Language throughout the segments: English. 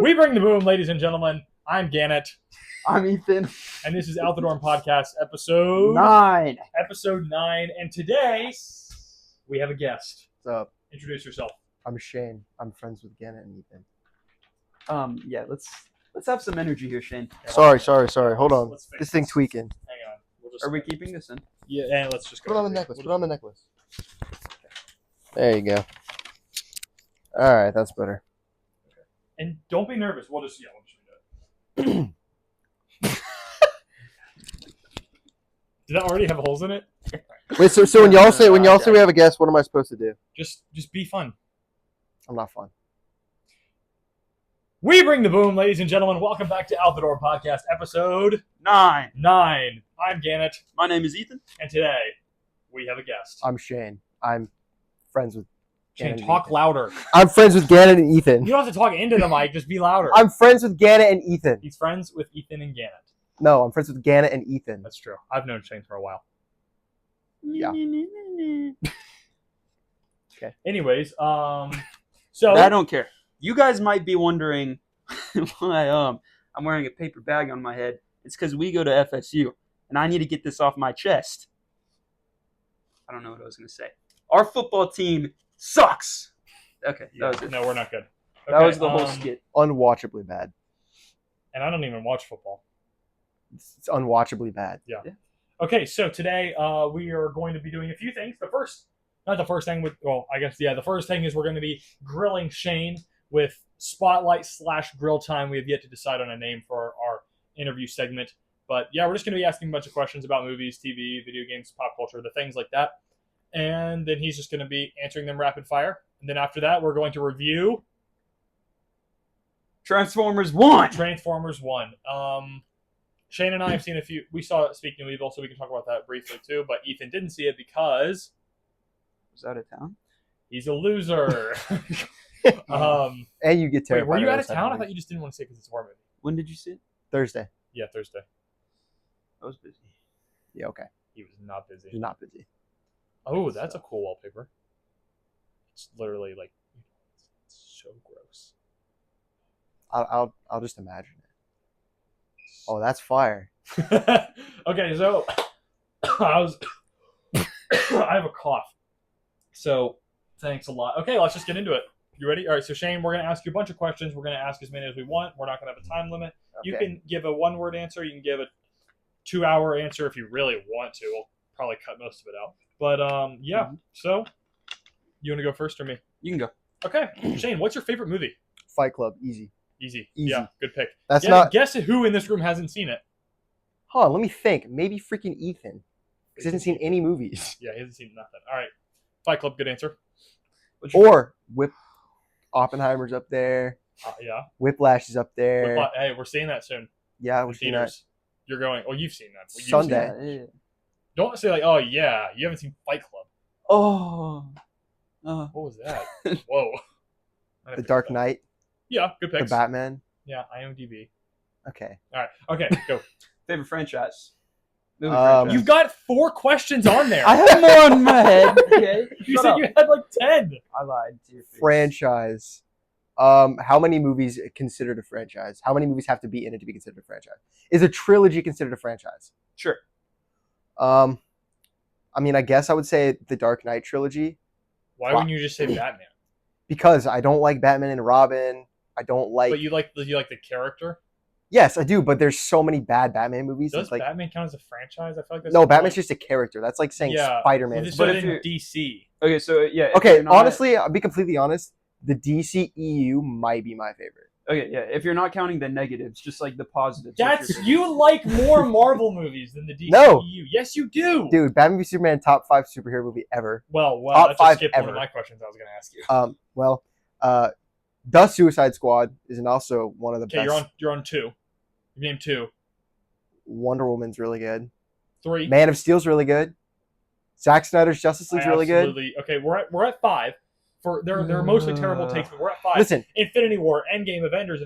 We bring the boom, ladies and gentlemen. I'm Gannett, I'm Ethan. and this is Out the Dorm Podcast, episode 9. Episode 9. And today we have a guest. What's up? Introduce yourself. I'm Shane. I'm friends with Gannett and Ethan. Yeah, let's have some energy here, Shane. Sorry. Hold on. Let's fix This thing tweaking. Hang on. We'll just, Are we keeping this in? Yeah, and let's just go. Put it on the over necklace. it. Put it on the necklace. There you go. All right, that's better. And don't be nervous. We'll just read it. Did that already have holes in it? Wait, so when y'all say we have a guest, what am I supposed to do? Just be fun. I'm not fun. We bring the boom, ladies and gentlemen. Welcome back to Out the Door Podcast, episode 9. 9. I'm Gannett, My name is Ethan. and today we have a guest. I'm Shane. I'm friends with Shane, Gannett and talk Ethan. louder. I'm friends with Gannett and Ethan. You don't have to talk into the mic, just be louder. I'm friends with Gannett and Ethan. He's friends with Ethan and Gannett. No, I'm friends with Gannett and Ethan. That's true. I've known Shane for a while. Yeah. Anyways, so I don't care. You guys might be wondering why I'm wearing a paper bag on my head. It's because we go to FSU, and I need to get this off my chest. I don't know what I was going to say. Our football team sucks. Okay, that was it. no, we're not good. That was the whole skit. skit. Unwatchably bad. And I don't even watch football. It's unwatchably bad. Okay, so today we are going to be doing a few things. The first thing is we're going to be grilling Shane with Spotlight/Grill Time. We have yet to decide on a name for our interview segment. But yeah, we're just going to be asking a bunch of questions about movies, TV, video games, pop culture, the things like that. And then he's just going to be answering them rapid fire. And then after that, we're going to review Transformers 1. Transformers 1. Shane and I have seen a few. We saw Speak No Evil, so we can talk about that briefly too. But Ethan didn't see it because Was out of town? he's a loser. And you get Wait, terrified. were you out every of time town? we I leave. thought you just didn't want to say it because it's a horror movie. When did you see it? Thursday. Yeah, Thursday. I was busy. Yeah, okay. He was not busy. You're not busy. Oh, that's a cool wallpaper. It's literally like it's so gross. I'll just imagine it. Oh, that's fire. Okay, so I have a cough. So thanks a lot. Okay, let's just get into it. You ready? All right, so Shane, we're going to ask you a bunch of questions. We're going to ask as many as we want. We're not going to have a time limit. You Okay. can give a one-word answer. You can give a 2-hour answer if you really want to. We'll probably cut most of it out. But yeah, so you want to go first or me? You can go. Okay, Shane, what's your favorite movie? Fight Club, easy. Easy. Easy. Yeah, good pick. That's not. Guess who in this room hasn't seen it? Hold on, let me think. Maybe freaking Ethan, because he hasn't seen any movies. Yeah, he hasn't seen nothing. All right, Fight Club, good answer. Or Oppenheimer's up there. Yeah. Whiplash is up there. Hey, we're seeing that soon. Yeah, In we've seen that. theaters. You're going. Oh, you've seen that. You've seen Sunday. that. Yeah. Don't say like, oh yeah, you haven't seen Fight Club. Oh. What was that? Whoa. I have The to Dark get that. Knight, Yeah, good The picks. Batman. Yeah, IMDb. Okay. All right. Okay, go. Favorite franchise? Movie Um, You've got 4 questions on there. I have more in my head. Okay. you Shut said up. you had like 10. I lied to your face. Franchise. How many movies considered a franchise? How many movies have to be in it to be considered a franchise? Is a trilogy considered a franchise? Sure. I mean, I guess I would say the Dark Knight trilogy Why wouldn't you just say Batman? because I don't like Batman and Robin. I don't like. But you like the character. Yes, I do, but there's so many bad Batman movies. Does It's like Batman count as a franchise? I feel like that's no, the Batman's point. just a character. That's like saying Yeah, Spider-Man. Well, is- they But said if in you're- DC. Okay, so yeah. if Okay, you're not- honestly, I'll be completely honest. The DC EU might be my favorite. Okay, yeah. If you're not counting the negatives, just like the positives. That's you like more Marvel movies than the DCEU. No. Yes, you do. Dude, Batman v Superman, top 5 superhero movie ever. Well, Top that just 5 skipped one of ever. my questions I was going to ask you. The Suicide Squad is also one of the Okay, best. you're on 2. You named 2. Wonder Woman's really good. 3. Man of Steel's really good. Zack Snyder's Justice League's really good. Absolutely. Okay, we're at 5. For they're mostly terrible takes, but we're at 5. Listen, Infinity War, Endgame, Avengers,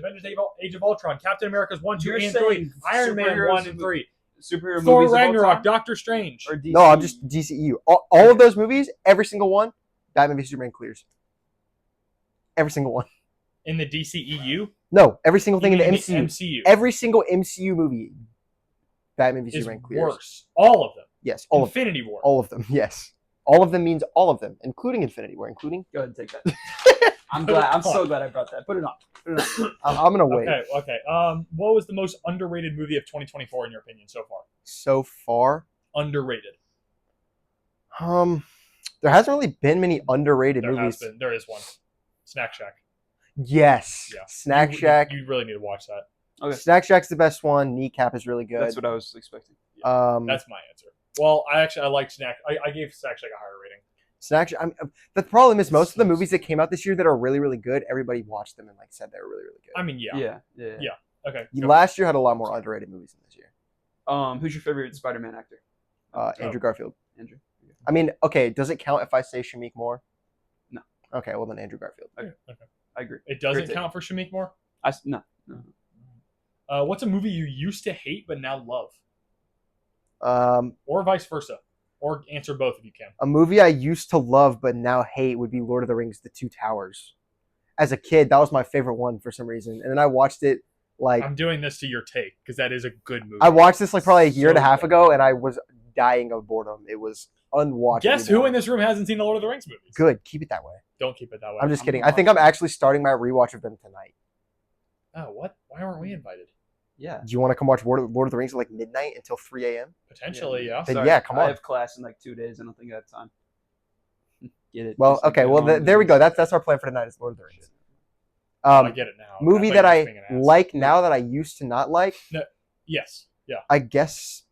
Age of Ultron, Captain America's 1, 2, You're and saying 3, Iron Man superheroes 1 and 3, superhero Thor movies of all Ragnarok, time? Doctor Strange. Or DC? no, I'm just DCEU. All of those movies, every single one, Batman v Superman clears. Every single one. In the DCEU? No, every single thing in the You mean MCU. MCU. Every single MCU movie, Batman v is Superman clears. worse. All of them. Yes, all of them. Infinity War. All of them. Yes, all of them means all of them, including Infinity War, including. Go ahead and take that. I'm so glad I brought that. Put it on. Put it on. I'm gonna wait. Okay. What was the most underrated movie of 2024 in your opinion so far? So far, Underrated. there hasn't really been many underrated movies. There is one. Snack Shack. Yes, Yeah. Snack Shack. You really need to watch that. Okay. Snack Shack's the best one. Kneecap is really good. That's what I was expecting. That's my answer. Well, I like Snack. I gave Snack Shack a higher rating. Snack Shack. The problem is most of the movies that came out this year that are really, really good, everybody watched them and like said they were really, really good. I mean, yeah. Yeah. Okay. go. Last year had a lot more underrated movies than this year. Who's your favorite Spider-Man actor? Andrew Garfield. Andrew. I mean, okay, does it count if I say Shamik Moore? No. Okay, well then Andrew Garfield. Okay. I agree. It doesn't Great count for Shamik Moore. No. What's a movie you used to hate but now love, Um, or vice versa, or answer both if you can. a movie I used to love but now hate would be Lord of the Rings: The Two Towers. As a kid, that was my favorite one for some reason, and then I watched it like I'm doing this to your take because that is a good movie. I watched this like probably a year and a So half good. ago, and I was dying of boredom. It was unwatchable. Guess who in this room hasn't seen the Lord of the Rings movies? Good, keep it that way. Don't keep it that way. I'm just kidding. I think I'm actually starting my rewatch of them tonight. Oh, what? Why weren't we invited? Yeah. Do you want to come watch Lord of the Rings at like midnight until 3 a.m.? Potentially, yeah. Then Sorry, yeah, come I on. have class in like 2 days. I don't think I have time. Get it? Well, Just like okay. get Well, on there we with go. it. That's our plan for tonight. Is Lord of the Rings. I get it now. Movie thought that you were I being an ass. like now that I used to not like. Yes. Yeah. I guess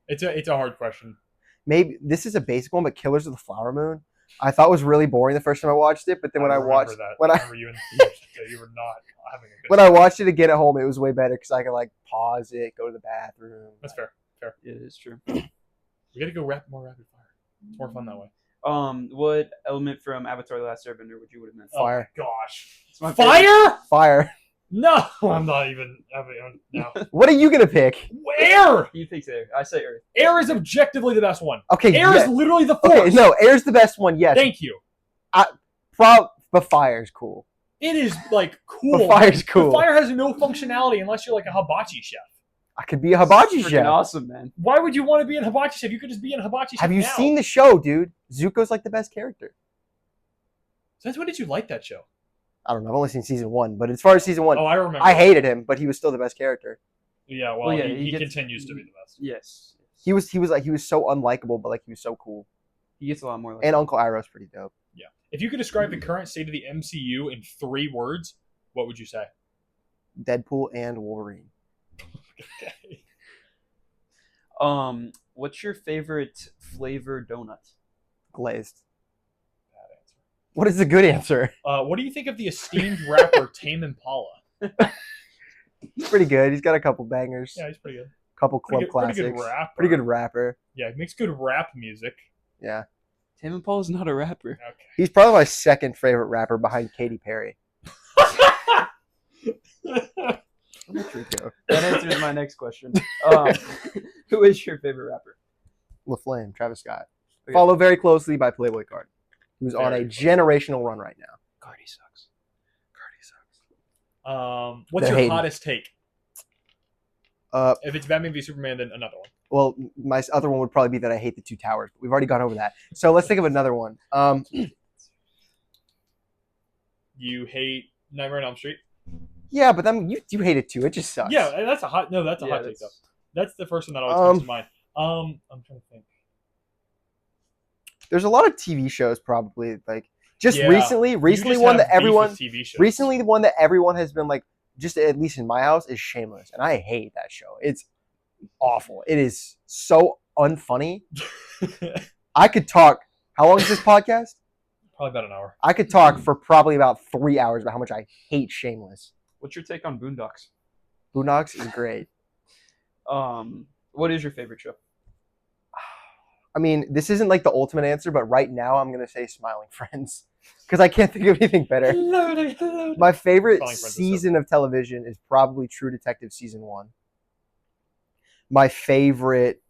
It's a hard question. maybe this is a basic one, but Killers of the Flower Moon. I thought was really boring the first time I watched it, but then when I remember watched that. when I remember you in the theaters, you were not having a good. when I watched it again at home, it was way better because I could like pause it, go to the bathroom. That's fair. It is true. We got to go more rapid fire. It's more fun that way. What element from Avatar: The Last Airbender would you would have meant? Fire. Oh my gosh. It's my favorite. Fire? Fire. No, I'm not even having no. What are you gonna pick? Air. He thinks air. I say earth. Air is objectively the best one. Okay. Air yeah. is literally the force. Okay. No, air's the best one. Yes. Thank you. But fire's cool. It is like cool. But fire's cool. The fire has no functionality unless you're like a hibachi chef. I could be a hibachi Freaking chef. awesome, man. Why would you want to be an hibachi chef? You could just be an hibachi chef. Have you now. seen the show, dude? Zuko's like the best character. Since when did you like that show? I don't know. I've only seen season 1, but as far as season 1, Oh, I remember. I hated him, but he was still the best character. Yeah, well, Well, yeah, he he gets- continues to be the best. Yes. He was so unlikable, but like he was so cool. He gets a lot more. Like And Uncle Iroh's pretty dope. Yeah. If you could describe the current state of the MCU in 3 words, what would you say? Deadpool and Wolverine. What's your favorite flavor donut? Glazed. Bad answer. What is a good answer? What do you think of the esteemed rapper Tame Impala? He's pretty good. He's got a couple bangers, Yeah, he's pretty good. couple club Pretty classics. good rapper. Pretty good rapper. Yeah, he makes good rap music. Yeah. Tame Impala's not a rapper. Okay. He's probably my second favorite rapper behind Katy Perry. That answers my next question. Who is your favorite rapper? LaFlame, Travis Scott. Okay. Followed very closely by Playboy Cardi, who's on a Very close. generational run right now. Cardi sucks. What's They're your hating. hottest take? Uh, If it's Batman v Superman, then another one. well, my other one would probably be that I hate the Two Towers. But we've already gone over that. So let's think of another one. You hate Nightmare on Elm Street? Yeah, but then you hate it too. It just sucks. Yeah, that's a hot. No, that's a hot take though. That's the first one that always comes to mind. I'm trying to think. There's a lot of TV shows probably like just Yeah. recently You one just that have beef everyone with TV shows. recently the one that everyone has been like just at least in my house is Shameless, and I hate that show. It's awful. It is so unfunny. I could talk. How long is this podcast? Probably about an hour. I could talk for probably about 3 hours about how much I hate Shameless. What's your take on Boondocks? Boondocks is great. What is your favorite show? I mean, this isn't like the ultimate answer, but right now I'm gonna say Smiling Friends because I can't think of anything better. My favorite Smiling Friends is so season of television is probably True Detective season 1. My favorite,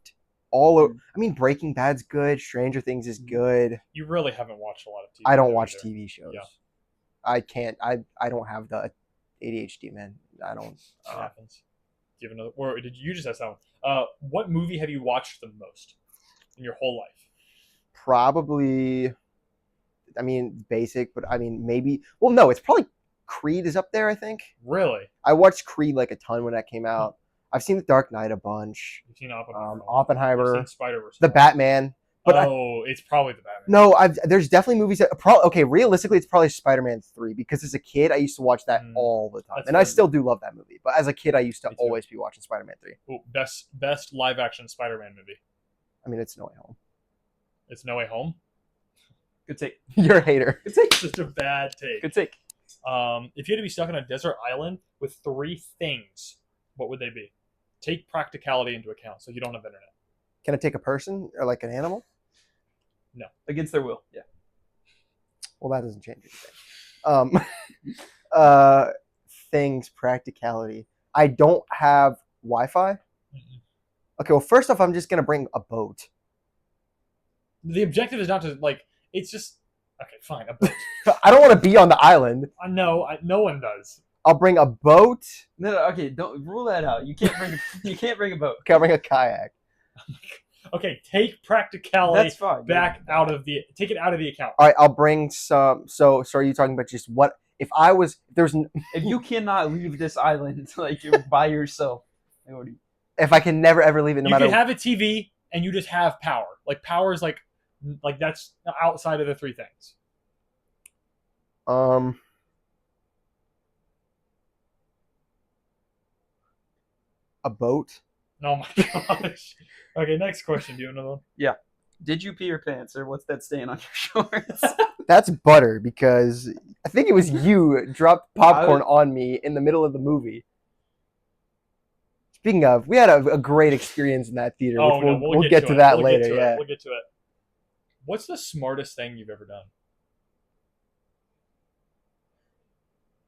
Breaking Bad's good. Stranger Things is good. You really haven't watched a lot of TV. I don't shows watch either. TV shows. Yeah. I can't. I don't have the ADHD, man. I don't. It happens. Do you have another? Or did you just ask that one? What movie have you watched the most in your whole life? Probably. I mean, basic, but I mean, maybe. Well, no, it's probably Creed is up there. I think Really? I watched Creed like a ton when that came out. I've seen The Dark Knight a bunch. You've seen Oppenheimer. Oppenheimer, You've seen Spider-Verse. The Batman. But it's probably the Batman. No, there's definitely movies that okay. Realistically, it's probably Spider-Man 3 because as a kid, I used to watch that all the time, and I still do love that movie. But as a kid, I used to always be watching Spider-Man 3. Ooh, best live action Spider-Man movie. I mean, it's No Way Home. It's No Way Home. Good take. You're a hater. Good take. Such a bad take. Good take. If you had to be stuck on a desert island with 3 things, what would they be? Take practicality into account, so you don't have internet. Can I take a person or like an animal? No, against their will. Yeah. Well, that doesn't change anything. Things, practicality. I don't have Wi-Fi. Mm-mm. Okay, well, first off, I'm just gonna bring a boat. The objective is not to It's just okay. Fine, a boat. I don't want to be on the island. I know. No one does. I'll bring a boat. No, okay, don't rule that out. You can't bring. You can't bring a boat. Okay, I'll bring a kayak. Okay, take practicality That's fine. back out of the. Take it out of the account. All right, I'll bring some. So are you talking about just what? If I was, If you cannot leave this island, like you're by yourself, if I can never ever leave it, no You matter. can have a TV and you just have power. Like power is like that's outside of the 3 things. A boat. Oh my gosh. Okay, next question. Do you have another one? Yeah. Did you pee your pants, or what's that stain on your shorts? That's butter because I think it was you dropped popcorn on me in the middle of the movie. Speaking of, we had a great experience in that theater. Oh, which no, we'll get to that We'll later. get to Yeah. it. We'll get to it. What's the smartest thing you've ever done?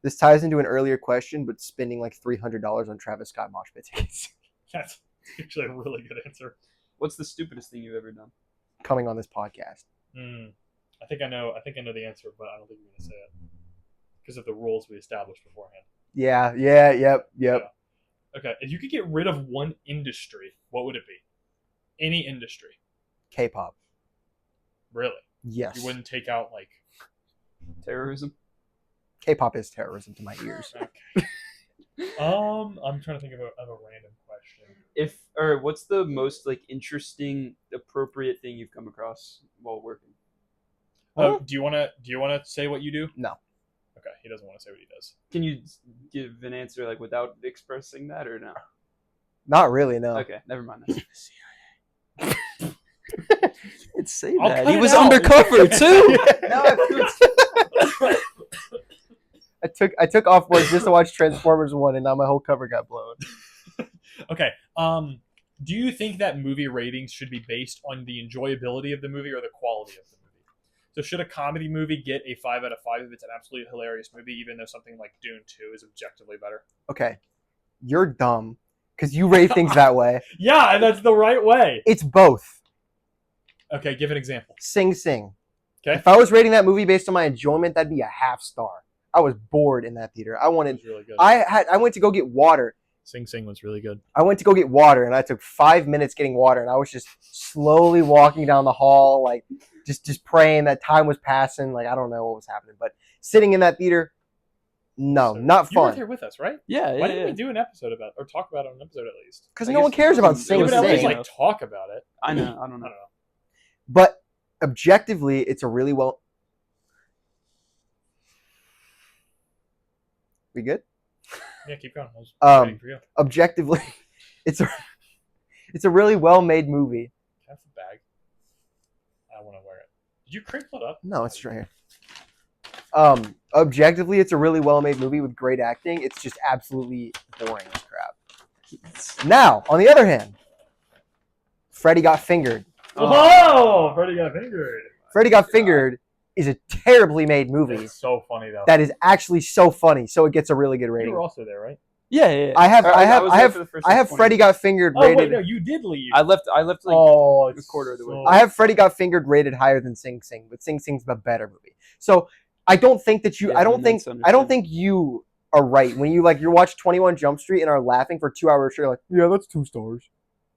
This ties into an earlier question, but spending like $300 on Travis Scott mosh pit tickets. That's actually a really good answer. What's the stupidest thing you've ever done? Coming on this podcast. I think I know the answer, but I don't think you're gonna say it because of the rules we established beforehand. Yep. Okay, if you could get rid of one industry, what would it be? Any industry. K-pop. Really? Yes. You wouldn't take out Terrorism. K-pop is terrorism to my ears. Okay. I'm trying to think of a random question. What's the most interesting, appropriate thing you've come across while working? Oh, do you wanna say what you do? No. Okay, he doesn't want to say what he does. Can you give an answer without expressing that, or no? Not really, no. Okay, never mind that. It's say I'll that. cut He it was out. undercover too. I took off work just to watch Transformers 1 and now my whole cover got blown. Okay. Do you think that movie ratings should be based on the enjoyability of the movie or the quality of the movie? So should a comedy movie get a 5 out of 5 if it's an absolutely hilarious movie, even though something like Dune 2 is objectively better? Okay. You're dumb because you rate things that way. Yeah, and that's the right way. It's both. Okay, give an example. Sing Sing. Okay. If I was rating that movie based on my enjoyment, that'd be a half star. I was bored in that theater. It was really good. I went to go get water. Sing Sing was really good. I went to go get water and I took 5 minutes getting water and I was just slowly walking down the hall, just praying that time was passing. I don't know what was happening, but sitting in that theater, no, not You were fun. here with us, right? Yeah. Why didn't we do an episode about or talk about it on an episode at least? Because no one cares about Sing You would at least Sing. talk about it. I know. I don't I don't know. know. But objectively, it's a really well. We good? Yeah, keep going. I was waiting for you. Objectively, it's a really well made movie. Can I have the bag? I want to wear it. Did you crinkle it up? No, it's right here. Objectively, it's a really well made movie with great acting. It's just absolutely boring as crap. Now, on the other hand, Freddy Got Fingered. Whoa! Freddy got fingered. Freddy Got Fingered is a terribly made movie It's so funny though. that is actually so funny, so it gets a really good You rating. were also there, right? Yeah. I have was there for the first, I have 20 Freddy Got Fingered Oh wait, rated. no, you did leave. I left oh, a it's quarter of the way. so- I have Freddy Got Fingered rated higher than Sing Sing, but Sing Sing's a better movie. So I don't think that you. Yeah, I don't think. that's I don't understandable. think you are right. When you watch 21 Jump Street and are laughing for 2 hours straight, you're like, yeah, that's 2 stars.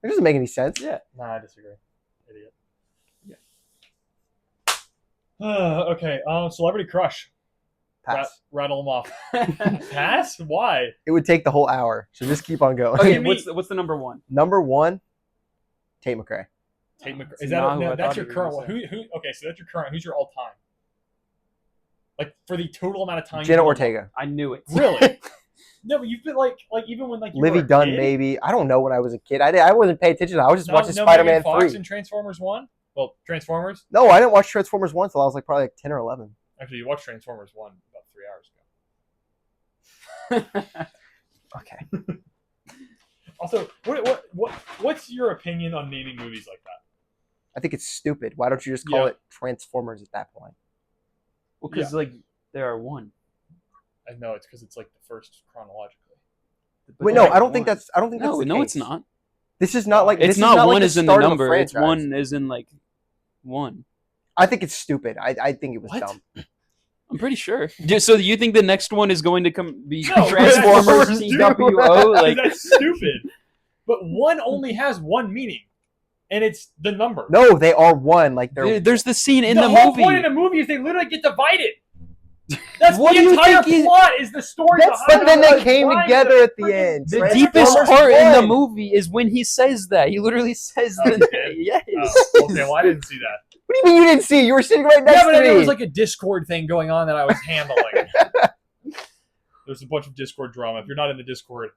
It doesn't make any sense. Yeah. Nah, I disagree. Idiot. Yeah. Okay. Celebrity crush. Pass. Rattle them off. Pass? Why? It would take the whole hour, so just keep on going. Okay, Give me- what's the number one? Number 1, Tate McRae. Tate McRae. It's Is not that who I that's thought your you were current gonna one? Who? Okay, so that's your current. Who's your all time? Like for the total amount of time. Jenna you've Ortega. I knew it. Really? No, but you've been like even when like you Livy were a Dunn, kid? maybe. I don't know when I was a kid. I wasn't paying attention. I was just watching No Spider-Man Megan Fox 3. and Transformers 1? Well, Transformers? No, I didn't watch Transformers 1 until I was like probably like 10 or 11. Actually, you watched Transformers 1 about 3 hours ago. Okay. Also, what's your opinion on naming movies like that? I think it's stupid. Why don't you just call Yeah. it Transformers at that point? Well, because like there are one. I know it's because it's like the first chronologically. But Wait, there no, are I don't think one. that's. I don't think that's No, the no, case. it's not. This is not like. It's this not is not one like as the in the start of a number. It's franchise. one as in like one. I think it's stupid. I think it was What? dumb. I'm pretty sure. So you think the next one is going to be No, Transformers that's TWO? Like that's stupid. But one only has one meaning, and it's the number. No, they are one. Like they're. there's the scene in the the whole movie. point of the movie is they literally get divided. That's What the do you entire think plot is the story behind But then it. they came Trying together to at the freaking- end. The Transformers deepest part in the won. movie is when he says that. He literally says Oh, that. he did? Yes. Oh, okay, well I didn't see that. What do you mean you didn't see? You were sitting right next Yeah, but to me. there was like a Discord thing going on that I was handling. There's a bunch of Discord drama. If you're not in the Discord,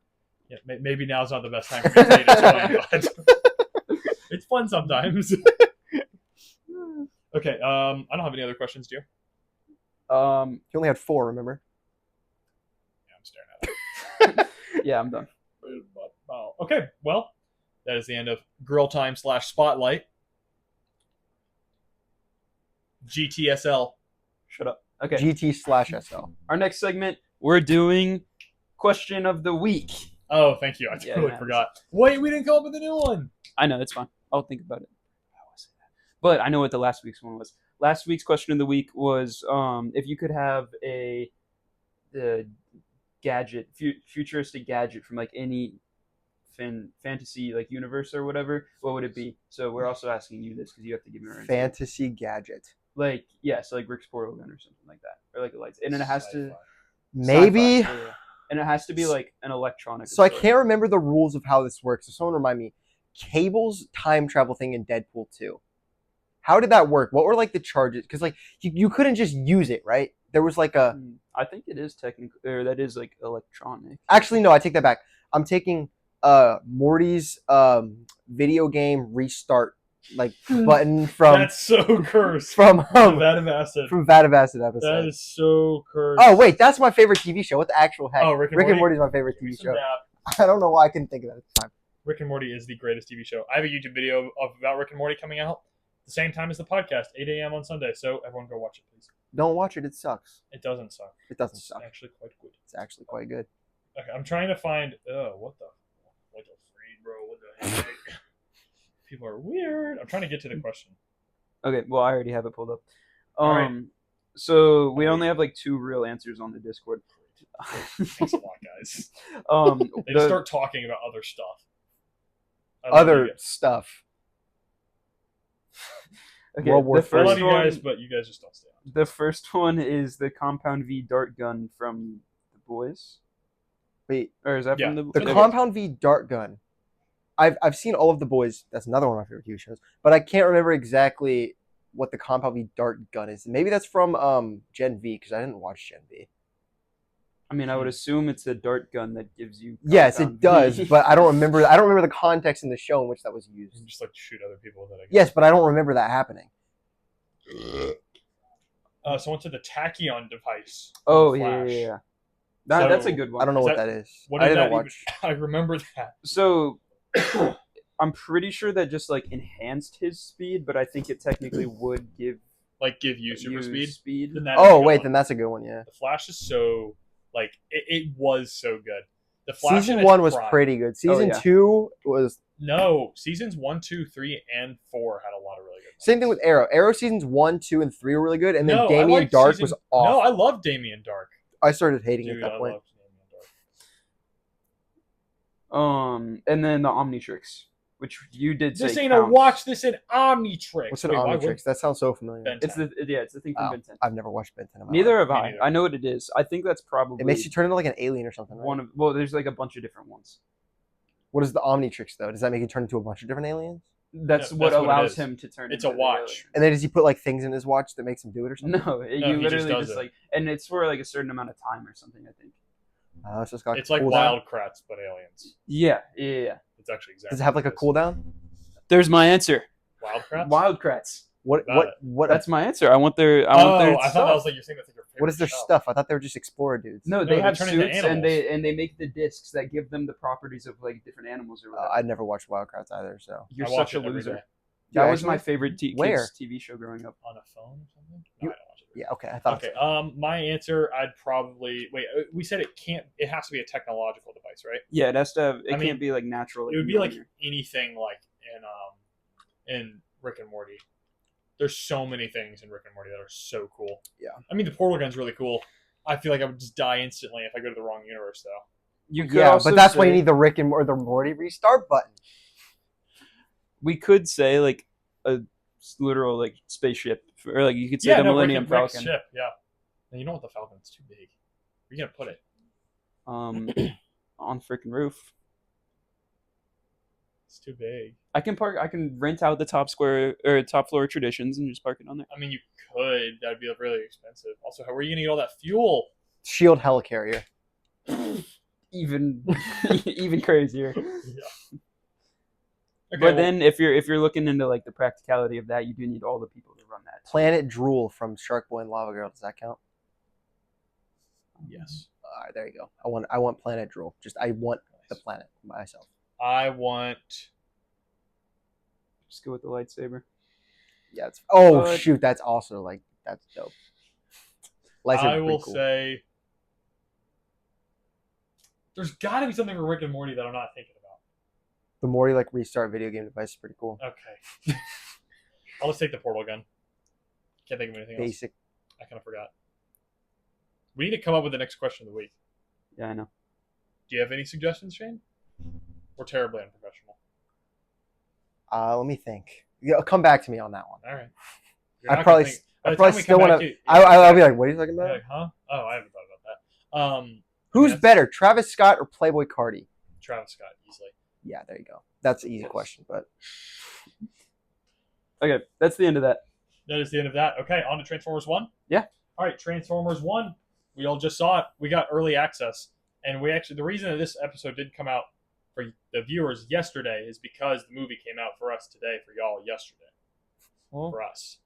yeah, maybe now's not the best time for me to explain, but it's fun sometimes. Okay, I don't have any other questions, do you? You only had 4, remember? Yeah, I'm staring at it. Yeah, I'm done. Wow. Okay, well, that is the end of Grill Time / Spotlight. GTSL. Shut up. Okay. GT/SL. Our next segment, we're doing question of the week. Oh, thank you. I Yeah, totally yeah. forgot. Wait, we didn't come up with a new one. I know, it's fine. I'll think about it. But I know what the last week's one was. Last week's question of the week was if you could have a gadget, futuristic gadget from like any fantasy like universe or whatever, what would it be? So we're also asking you this because you have to give me an answer. Fantasy gadget. Like so like Rick's portal gun or something like that, or like a lights, and then it has to Sci-fi. Maybe. Sci-fi, yeah. And it has to be like an electronic. So I of sorts. can't remember the rules of how this works. So someone remind me. Cable's time travel thing in Deadpool 2. How did that work? What were like the charges? Because like you couldn't just use it, right? There was like a. I think it is technically, or that is like electronic. Actually, no. I take that back. I'm taking Morty's video game restart like button from That's so cursed. from Vat of Acid. Vat of Acid That episode. is so cursed. Oh wait, that's my favorite TV show. What the actual heck? Oh, Rick and Morty? Morty's my favorite Give me TV some show. dap. I don't know why I couldn't think of that at the time. Rick and Morty is the greatest TV show. I have a YouTube video about Rick and Morty coming out the same time as the podcast, 8 a.m. on Sunday. So everyone go watch it, please. Don't watch it. It sucks. It doesn't suck. It doesn't It's suck. actually quite good. It's actually quite good. Okay, I'm trying to find. What the freak, bro? What the heck? People are weird. I'm trying to get to the question. Okay, well I already have it pulled up. All right. So we only have like 2 real answers on the Discord. Thanks a lot, guys. They the- just start talking about other stuff. I love Other you guys. stuff. okay, World War the I First love first you one, guys, but you guys just don't stay on. the first one is the Compound V dart gun from The Boys, Wait, or is that Yeah. from the okay. Compound V dart gun. I've seen all of The Boys. That's another one of my favorite TV shows. But I can't remember exactly what the Compound V dart gun is. Maybe that's from Gen V because I didn't watch Gen V. I mean, I would assume it's a dart gun that gives you. Yes, it Compound does, V. but I don't remember. I don't remember the context in the show in which that was You used. can just like shoot other people with it. I guess. Yes, but I don't remember that happening. Someone said the tachyon device. Oh Flash. yeah. So- That's a good one. I don't know Is what that- that is. What I did didn't that watch. I remember that. So I'm pretty sure that just like enhanced his speed, but I think it technically would give Like give you super you speed. Then that is a Oh good wait, one. then that's a good one. Yeah. The Flash is so like it was so good. The Flash Season in its 1 was prime. pretty good. Season yeah. 2 was No, seasons 1, 2, 3, and 4 had a lot of really good ones. same thing with Arrow. Arrow seasons 1, 2, and 3 were really good, and then No, I Damien liked Dark season- was awful. No, I love Damien Dark. I started hating it Dude, at I that point. loved Damien And then the Omnitrix, which you did say This ain't counts. a watch. This an Omnitrix. What's an Wait, why Omnitrix? would That sounds so familiar. Ben It's 10? it's the thing from Oh, Ben 10. I've never watched Ben 10 in my Neither life. have Me I. neither. I know what it is. I think that's probably It makes you turn into like an alien or something, right? one of. Well, there's like a bunch of different ones. What is the Omnitrix though? Does that make you turn into a bunch of different aliens? That's No, what that's what it allows is. him to turn. It's into a the watch. alien. And then does he put like things in his watch that makes him do it or something? No, No, you he just literally does just it. like, and it's for like a certain amount of time or something. I think. It's just got It's like cooldown. Wild Kratts, but aliens. Yeah. It's actually exactly. Does it have like a what cooldown? There's my answer. Wild Kratts. Wild Kratts. What? Got What? it. What? That's my answer. I want their. I Oh, want their I thought stuff. that was like your thing. That's like your favorite. What is their show. stuff? I thought they were just explorer dudes. No, No, they they have turn into suits and animals. they make the discs that give them the properties of like different animals or whatever. I never watched Wildcats either, so You're I watch such a it every loser. day. That You was my actually? favorite Where? kids TV show growing up. On a phone or something? You- No, I don't watch it. yeah. Okay, I thought. Okay. My answer, I'd probably wait. We said it can't. It has to be a technological device, right? Yeah, it has to have. It I mean, can't be like natural. It would be like linear. anything like in Rick and Morty. There's so many things in Rick and Morty that are so cool. Yeah. I mean, the portal gun's really cool. I feel like I would just die instantly if I go to the wrong universe, though. You could Yeah, also but that's why you say- need the Rick and or the Morty restart button. We could say like a literal like spaceship, or like you could say the no, Millennium Rick's Falcon. ship. Yeah. And you know what? The Falcon's too big. Where are you gonna put it? On the freaking roof. It's too big. I can rent out the top square or top floor of Traditions and just park it on there. I mean, you could. That'd be really expensive. Also, how are you gonna get all that fuel? Shield helicarrier. Even even crazier. Yeah. Okay, But then if you're looking into like the practicality of that, you do need all the people to run that. Planet Drool from Shark Boy and Lava Girl. Does that count? yes, All right, there you go. I want Planet Drool. I want the planet by myself. I want. Just go with the lightsaber. Yeah. Oh But- shoot, that's also like that's dope. Lightsaber's I pretty will cool. say. There's got to be something for Rick and Morty that I'm not thinking about. the Morty like restart video game device is pretty cool. Okay. I'll just take the portal gun. Can't think of anything else. Basic. I kind of forgot. We need to come up with the next question of the week. Yeah, I know. Do you have any suggestions, Shane? We're terribly unprofessional. Let me think. Yeah, come back to me on that one. All right. I probably still want to. I'll I'll be like, what are you talking You're about? like, huh? Oh, I haven't thought about that. Who's that's- better, Travis Scott or Playboy Cardi? Travis Scott, easily. Yeah, there you go. That's an easy question, but Okay, that's the end of that. That is the end of that. Okay, on to Transformers 1? Yeah. All right, Transformers 1. We all just saw it. We got early access. And we actually, the reason that this episode didn't come out for the viewers yesterday is because the movie came out for us today, for y'all yesterday. For us.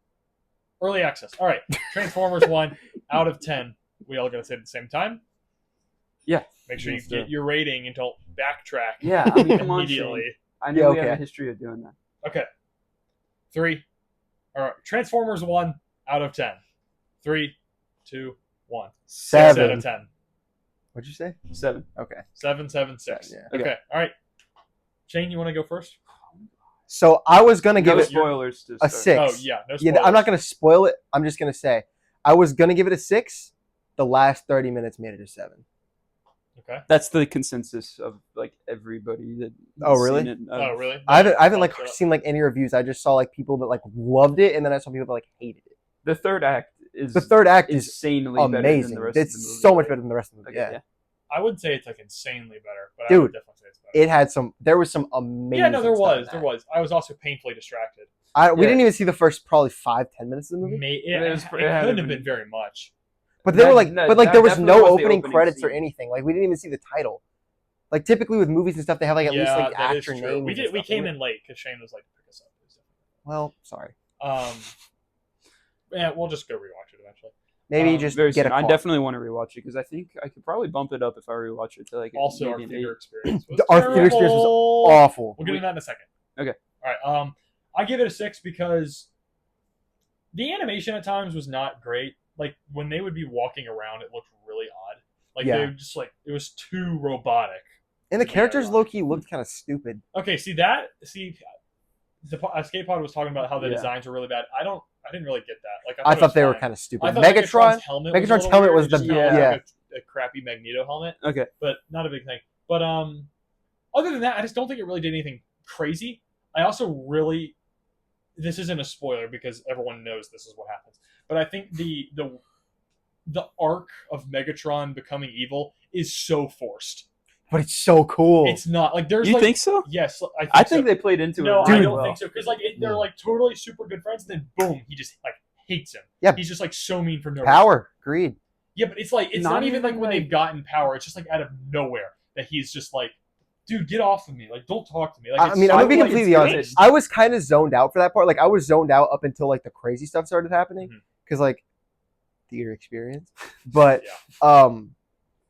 Early access. All right, Transformers 1 out of 10. We all got to say it at the same time. Yeah. Make sure you Let's get your rating and don't backtrack Yeah, I mean, come on, immediately. Shane. I know Yeah, we have a okay. history of doing that. Okay. 3. All right. Transformers 1 out of 10. 3, 2, 1. 6 out 7. of 10. What'd you say? 7. Okay. 7, 7, 6. Yeah. Okay. All right. Shane, you want to go first? So I was gonna give No it spoilers. To a start. 6. Oh, yeah. No Yeah, spoilers. I'm not gonna spoil it. I'm just gonna say I was gonna give it a 6. The last 30 minutes made it a 7. Okay. That's the consensus of like everybody that. Oh, really? seen it. Oh, really? I haven't like Thumbs up. seen like any reviews. I just saw like people that like loved it, and then I saw people that like hated it. The third act is The third act is insanely better than amazing. the rest It's of the movie. so much better than the rest of the movie. Okay, Yeah. I wouldn't say it's like insanely better, but I would Dude, definitely say it's better. It had some. There was some amazing. Yeah, no, there stuff in was. that. There was. I was also painfully distracted. We Yeah. didn't even see the first probably 5-10 minutes of the movie. It was- it couldn't had have been- been very much. But they were That- like, that- but like that there was definitely no was the opening opening credits or scene. anything. Like we didn't even see the title. Like typically with movies and stuff, they have like at least like that is actor true. names. We and did. We stuff. came in late because Shane was like, pick us up. Well, sorry. Yeah, we'll just go rewatch it eventually. Maybe Um, just Very get soon. a I car. definitely want to rewatch it because I think I could probably bump it up if I rewatch it to like Also, our maybe an theater 8. experience was Our theater experience was terrible. awful. We'll get into that in a second. Okay. All right. I give it a 6 because the animation at times was not great. Like when they would be walking around, it looked really odd. Like Yeah. they would just like it was too robotic. And the Yeah, characters right. low key looked kind of stupid. Okay, the Escape Pod was talking about how the Yeah. designs were really bad. I didn't really get that. Like I it thought was they were fine. kind of I stupid. thought Megatron. helmet Megatron's was a little helmet weird. was It just the- kinda looked yeah. like a crappy Magneto helmet, Okay. but not a big thing. But other than that, I just don't think it really did anything crazy. I also really, this isn't a spoiler because everyone knows this is what happens, but I think the arc of Megatron becoming evil is so forced. But it's so cool. It's not like there's. You like, think so? Yes, I so. think they played into No, it. I really don't well. think so because like they're like totally super good friends, and then boom, he just like hates him. Yeah. He's just like so mean for no reason. Power. Greed. Yeah, but it's like it's not even like when like- they've gotten power. It's just like out of nowhere that he's just like, dude, get off of me. Like, don't talk to me. Like, I mean, I'm gonna be like completely it's honest. good. I was kind of zoned out for that part. Like, I was zoned out up until like the crazy stuff started happening, Mhm. because like theater experience. But Yeah.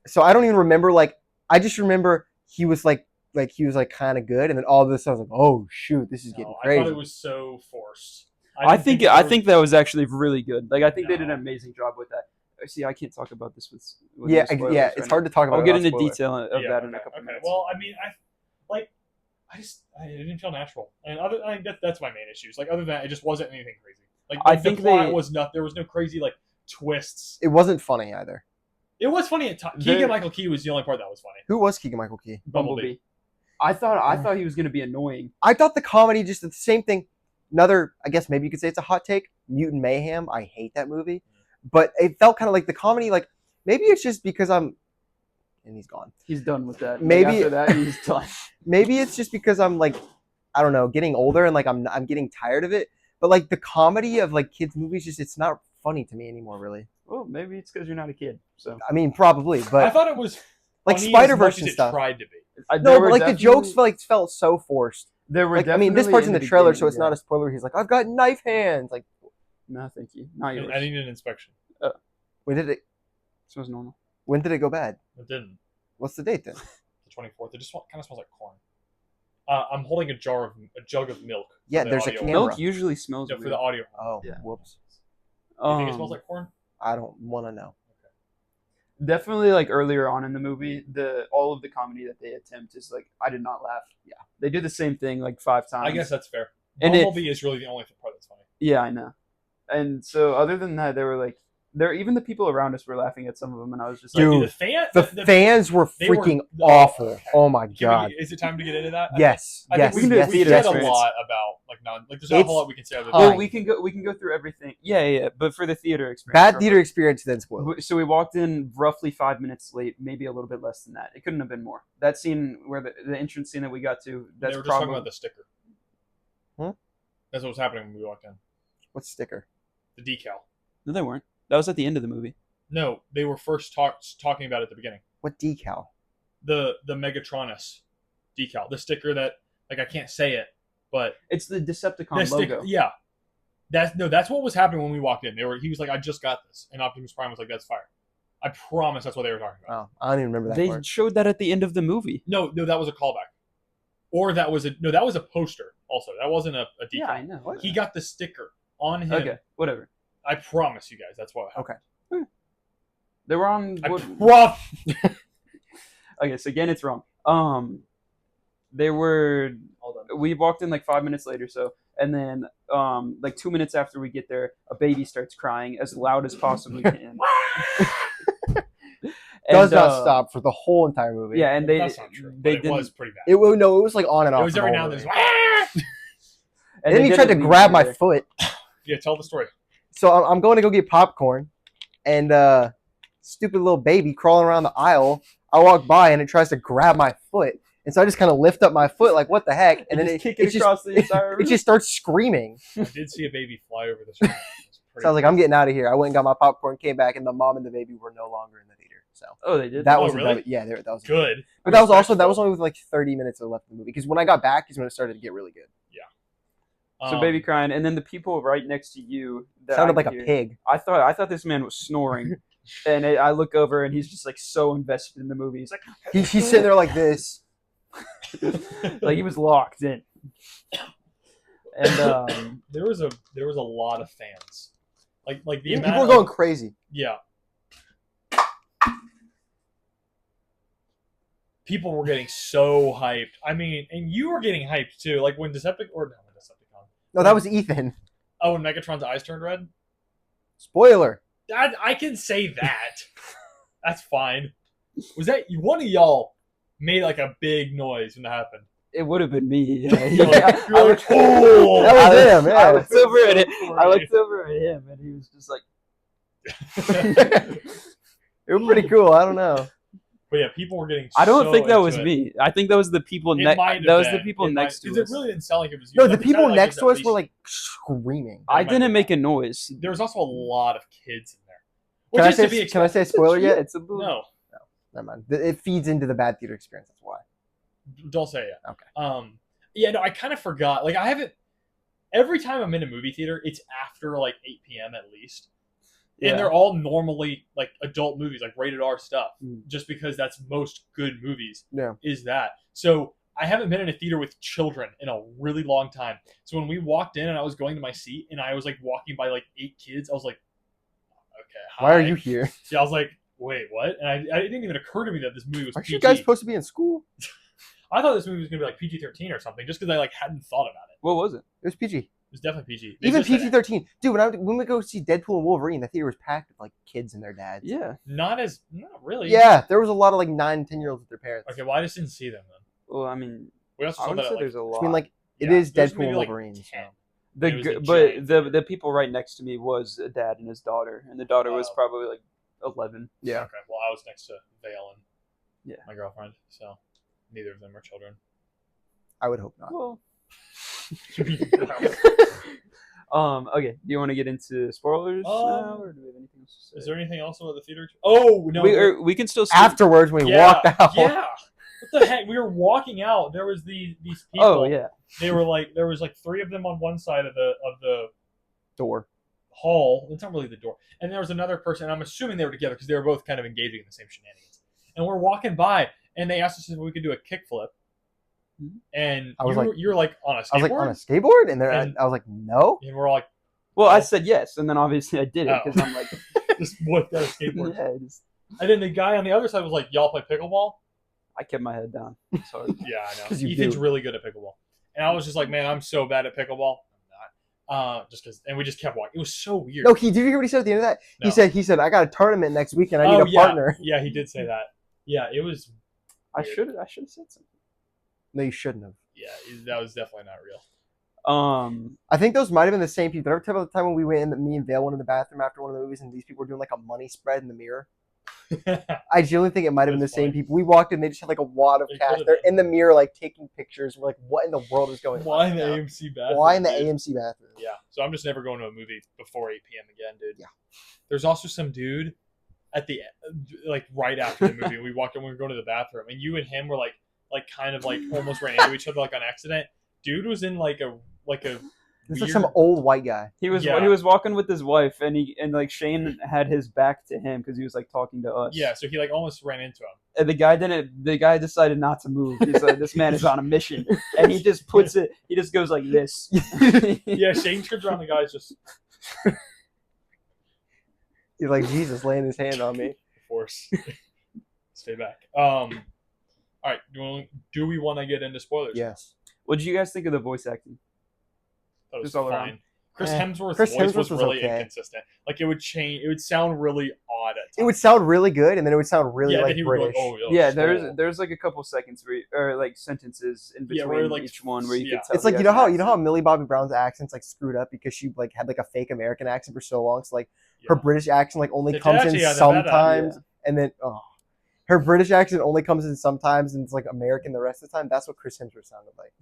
so I don't even remember. Like, I just remember he was like he was like kind of good, and then all of this I was like, oh shoot, this is getting No, I crazy. thought it was so forced. I didn't think there I was- think that was actually really good. Like I think they did an No. amazing job with that. See, I can't talk about this with yeah, no spoilers yeah. right It's now. hard to talk about. I'll get without into spoilers. detail of Yeah, that in a okay, couple okay. minutes. Well, I mean, I didn't feel natural, and I think that's my main issues. Like other than that, it just wasn't anything crazy. Like I the think plot they- was not. There was no crazy like twists. It wasn't funny either. It was funny at times. There- Keegan Michael Key was the only part that was funny. Who was Keegan Michael Key? Bumblebee. I thought he was gonna be annoying. I thought the comedy just the same thing. Another, I guess maybe you could say it's a hot take. Mutant Mayhem. I hate that movie, but it felt kind of like the comedy. Like maybe it's just because and he's gone. He's done with that. Maybe- after that he's done. Maybe it's just because I'm like, I don't know, getting older and like I'm getting tired of it. But like the comedy of like kids movies, just it's not funny to me anymore. Really. Well, maybe it's because you're not a kid. So I mean, probably, I but thought it was like funny Spider as much Verse as and it stuff. tried to be. No, but like the jokes felt so forced. There were Like I mean, this definitely part's in the trailer, so beginning, it's not a spoiler. He's like, I've got knife hands. Like, No, thank you. Not yours. I needed an inspection. when did it? This was normal. When did it go bad? It didn't. What's the date then? The 24th. It just kind of smells like corn. I'm holding a jug of milk. for Yeah, the there's a audio. camera. Milk usually smells No, for weird. the audio. Oh, Yeah. whoops. You think it smells like corn? I don't want to know. Definitely, like earlier on in the movie, all of the comedy that they attempt is like I did not laugh. Yeah, they do the same thing like 5 times. I guess that's fair. And Bumblebee is really the only part that's funny. Yeah, I know. And so other than that, they were like, even the people around us were laughing at some of them, and I was just like, Dude, the fans were they were- freaking oh, awful. okay. Oh my Can god. is it time to get into that? Yes. I Yes. think we can yes, we theater said yes, a experience. lot about there's not a whole lot we can say other than well, Fine. we can go through everything. Yeah. But for the theater experience, Bad real theater experience, then spoiler. quick. So we walked in roughly 5 minutes late, maybe a little bit less than that. It couldn't have been more. That scene where the entrance scene that we got to, they that's were just talking probably about the sticker. Huh? That's what was happening when we walked in. What sticker? The decal. no, they weren't. That was at the end of the movie. No, they were first talking about it at the beginning. What decal? The Megatronus decal, the sticker that like I can't say it, but It's the Decepticon the sticker, logo. yeah. That's what was happening when we walked in. He was like, I just got this, and Optimus Prime was like, that's fire. I promise that's what they were talking about. Oh, I don't even remember that They part. showed that at the end of the movie. No, that was a callback, or that was a poster. Also, that wasn't a decal. Yeah, I know. He got the sticker on him. Okay, whatever. I promise you guys, that's what happened. They were on. Okay, so again, it's wrong. They were. Hold on. We walked in like 5 minutes later, so and then like 2 minutes after we get there, a baby starts crying as loud as possibly can. Does And, not stop for the whole entire movie. Yeah, and they That's not true. they But it didn't. was pretty bad. It was like on and off. It was the every whole now and then. movie. Just, And then he tried to grab my foot. yeah, tell the story. So I'm going to go get popcorn, and stupid little baby crawling around the aisle. I walk by and it tries to grab my foot, and so I just kind of lift up my foot like, "What the heck?" And then it kick it just across the entire room. it just starts screaming. I did see a baby fly over the screen. So I was like, "I'm getting out of here." I went and got my popcorn, came back, and the mom and the baby were no longer in the theater. So Oh, they did. that Oh, was really? that was good. But that was only with like 30 minutes left in the movie because when I got back is when it started to get really good. So baby crying, and then the people right next to you that Sounded I like a hear- pig. I thought this man was snoring, and I look over and he's just like so invested in the movie. He's like, He's sitting there like this. like he was locked in. And there was a lot of fans. Like the People amount were of- going crazy. Yeah. People were getting so hyped. I mean, and you were getting hyped too. Like when Decepticon. No, that was Ethan. Oh, and Megatron's eyes turned red. Spoiler. I can say that. That's fine. Was that one of y'all? made like a big noise when it happened. It would have been me. Yeah. You're like, I looked- oh, That was him, yeah. I looked over at it. So I looked over at him, and he was just like, It was pretty cool. I don't know. But yeah, people were getting. I don't so think that into was it. me. I think that was the people It next. might have That was the been. people It next might, to 'cause us. it really didn't sound like it was you. No, Like, the it people sounded like next it to was us at were least- like screaming. I It might didn't be make that. a noise. There was also a lot of kids in there. Can Which I is to be say? Can I expected. say a spoiler yet? It's a movie. No, Never mind. It feeds into the bad theater experience. That's why. don't say it. Okay. Yeah, no, I kind of forgot. Like, I haven't. Every time I'm in a movie theater, it's after like 8 p.m. at least. Yeah. And they're all normally like adult movies, like rated R stuff, Mm. just because that's most good movies. Yeah. Is that. So I haven't been in a theater with children in a really long time. So when we walked in and I was going to my seat and I was like walking by like 8 kids, I was like, okay, hi. Why are you here? Yeah, I was like, wait, what? And I it didn't even occur to me that this movie was Aren't PG. you guys supposed to be in school? I thought this movie was going to be like PG-13 or something, just because I like hadn't thought about it. What was it? It was PG. It was definitely PG. They Even just said PG-13. Dude, when we go see Deadpool and Wolverine, the theater was packed with like kids and their dads. Yeah. not really. Yeah, there was a lot of like 9 and 10-year-olds with their parents. Okay, well, I just didn't see them then. Well, I mean, We also I saw would that say at, like, there's a lot. I mean, like it yeah, is there's Deadpool maybe, and like, Wolverine. So. 10. the it was a but giant the people right next to me was a dad and his daughter, and the daughter was Oh. probably like 11. Yeah. Okay, well, I was next to Vale and Yeah. my girlfriend, so neither of them are children. I would hope not. Well. Okay. Do you want to get into spoilers now, or do we have anything else to say? Is there anything else about the theater? Oh no! we can still. Afterwards, when we yeah, walked out. Yeah. What the heck? We were walking out. There was these people. Oh yeah. They were like there was like 3 of them on one side of the Door. hall. It's not really the door. And there was another person. And I'm assuming they were together because they were both kind of engaging in the same shenanigans. And we're walking by, and they asked us if we could do a kickflip. And I was you were like on a skateboard. I was like, on a skateboard? And And- I was like, no. and we're all like, Well, I Oh. said yes, and then obviously I did it Oh. because I'm like, just whipped out a skateboard. yeah, And then the guy on the other side was like, y'all play pickleball? I kept my head down. So Yeah, I know. 'Cause you Ethan's do. really good at pickleball. And I was just like, man, I'm so bad at pickleball. I'm not. Just because, and we just kept walking. It was so weird. No, did you hear what he said at the end of that? No. He said, I got a tournament next week and I need a yeah. partner. Yeah, he did say that. Yeah, it was. I Weird. should have said something. No, you shouldn't have. Yeah, that was definitely not real. I think those might have been the same people. Every time when we went in, me and Vale went in the bathroom after one of the movies, and these people were doing like a money spread in the mirror. I genuinely think it might have been the That's same funny. people. We walked in, they just had like a wad of It cash. could've They're been. in the mirror, like taking pictures. We're like, what in the world is going Why on? in the right now? AMC bathroom? Why in the dude? AMC bathroom? Yeah, so I'm just never going to a movie before 8 p.m. again, dude. Yeah. There's also some dude at the like right after the movie. We walked in, we were going to the bathroom, and you and him were like kind of like almost ran into each other like on accident. Dude was in like a This is weird, some old white guy. He was Yeah. he was walking with his wife, and like Shane had his back to him because he was like talking to us. yeah. So he like almost ran into him. And the guy decided not to move. He's like, this man is on a mission, and he just puts it. He just goes like this. Yeah, Shane turns around. The guy's just He's like, Jesus, laying his hand on me. force. Stay back. All right. Do we want to get into spoilers? Yes. What did you guys think of the voice acting? That was Just all fine. around. Chris Hemsworth's Chris voice was Hemsworth was really okay. inconsistent. Like it would change. It would sound really odd at times. It would sound really good, and then it would sound really yeah, like then he would British. go, oh, Yeah, Skull. there's like a couple seconds or like sentences in Yeah, between where, like, each one where you yeah. could tell. It's like he you know has an how accent. Millie Bobby Brown's accent's like screwed up because she like had like a fake American accent for so long. So like her Yeah. British accent like only It's comes actually, in yeah, that- sometimes, and then her British accent only comes in sometimes, and it's like American the rest of the time. That's what Chris Hemsworth sounded like.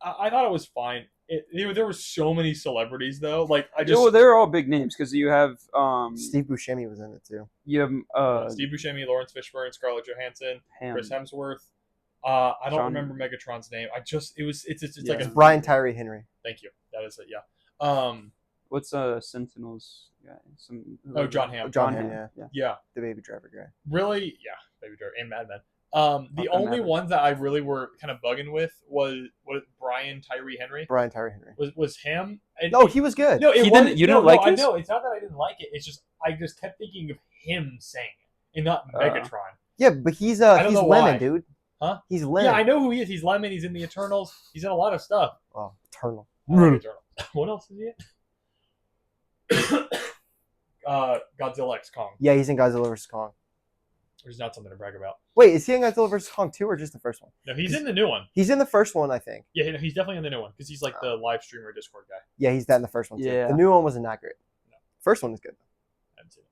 I thought it was fine. There were so many celebrities though. Like I just well, they're all big names because you have Steve Buscemi was in it too. you have Steve Buscemi, Lawrence Fishburne, Scarlett Johansson, Ham. Chris Hemsworth. I don't Sean- remember Megatron's name. It's Yeah. like a It's Brian Tyree Henry. Thank you. That is it. Yeah. What's Sentinels guy? John Hamm. John Hamm, yeah. Yeah. The Baby Driver guy. Really, yeah, Baby Driver and Mad Men. The Okay, only Mad Men. ones that I really were kind of bugging with was Brian Tyree Henry. Brian Tyree Henry. Was him? And No, he was good. no, it He wasn't- didn't- you no, didn't like no, this? I know it's not that I didn't like it. It's just I just kept thinking of him saying it and not Megatron. Yeah, but he's don't he's know Lemon, why. dude. Huh? He's Lemon. Yeah, I know who he is. He's Lemon. He's in the Eternals. He's in a lot of stuff. Oh, Eternal. I like Eternals. What else is he in? Godzilla X Kong. Yeah, he's in Godzilla vs Kong. Which is not something to brag about. Wait, is he in Godzilla vs Kong 2 or just the first one? No, he's in the new one. He's in the first one, I think. Yeah, he's definitely in the new one because he's like the live streamer Discord guy. Yeah, he's that in the first one too. Yeah. The new one wasn't that great. No. First one was good. I haven't seen it.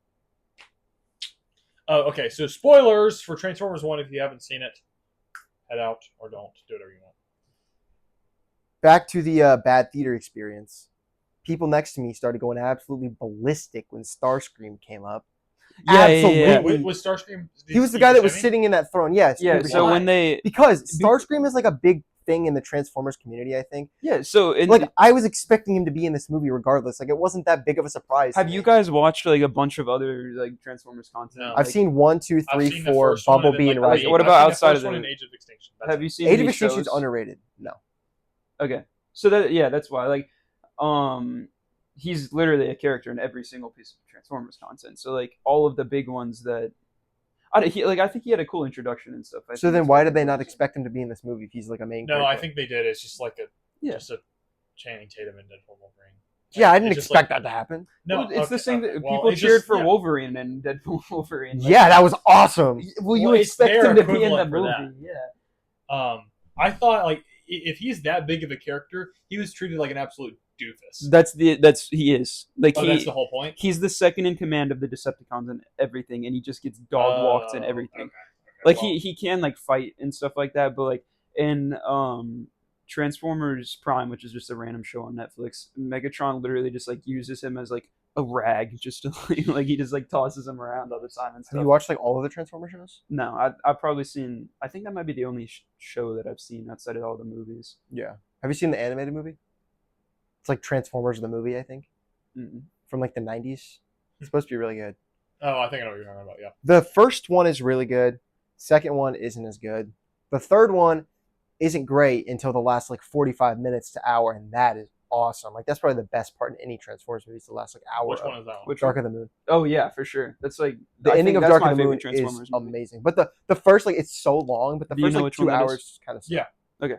Oh, okay. So spoilers for Transformers 1 if you haven't seen it. Head out or don't. Do whatever you want. Back to the bad theater experience. People next to me started going absolutely ballistic when Starscream came up. Absolutely. Was Starscream? He was the guy that was sitting in that throne. Yes. Yeah. So Why? when they because Starscream is like a big thing in the Transformers community, I think. so Like I was expecting him to be in this movie regardless. Like it wasn't that big of a surprise. have to you me. guys watched like a bunch of other like Transformers content? No. I've seen 1, 2, 3, 4, Bumblebee, and Rise. What about outside of one the- in Age of Extinction? That's Have you seen Age of these Extinction is shows? underrated. No. Okay, so that's why he's literally a character in every single piece of Transformers content. So like all of the big ones that I think he had a cool introduction and stuff. So then why did they not expect him to be in this movie if he's like a main No, character? I think they did. It's just like Yeah. just a Channing Tatum and Deadpool Wolverine. Yeah, I didn't It's just expect like- that to happen. No, Well, it's the same. okay. Well, People it's cheered just- for yeah. Wolverine and Deadpool Wolverine. Like, Yeah, that was awesome. Well, you Well, it's expect their him to be in the equivalent for movie. that. Yeah. I thought like if he's that big of a character, he was treated like an absolute doofus. He is like That's the whole point. he's the second in command of the Decepticons and everything, and he just gets dog walked and everything. Okay. Like Well, he can like fight and stuff like that, but like in Transformers Prime, which is just a random show on Netflix, Megatron literally just like uses him as like a rag, just to like he just like tosses him around all the time and Have stuff. you watched like all of the Transformer shows? No, I've probably seen. I think that might be the only show that I've seen outside of all the movies. Yeah. Have you seen the animated movie? It's like Transformers the movie, I think, Mm-mm. from like the 90s. It's supposed to be really good. Oh, I think I know what you're talking about. Yeah. The first one is really good. Second one isn't as good. The third one isn't great until the last like 45 minutes to hour, and that is awesome. Like that's probably the best part in any Transformers movie is the last like hour. Which of one is that one? Which Dark of the Moon. Oh yeah, for sure. That's like The I ending think of that's Dark my of the Moon favorite is Transformers movie. amazing. But the first like it's so long, but the Do you first know like which 2 one that hours is? kind of Yeah. Okay.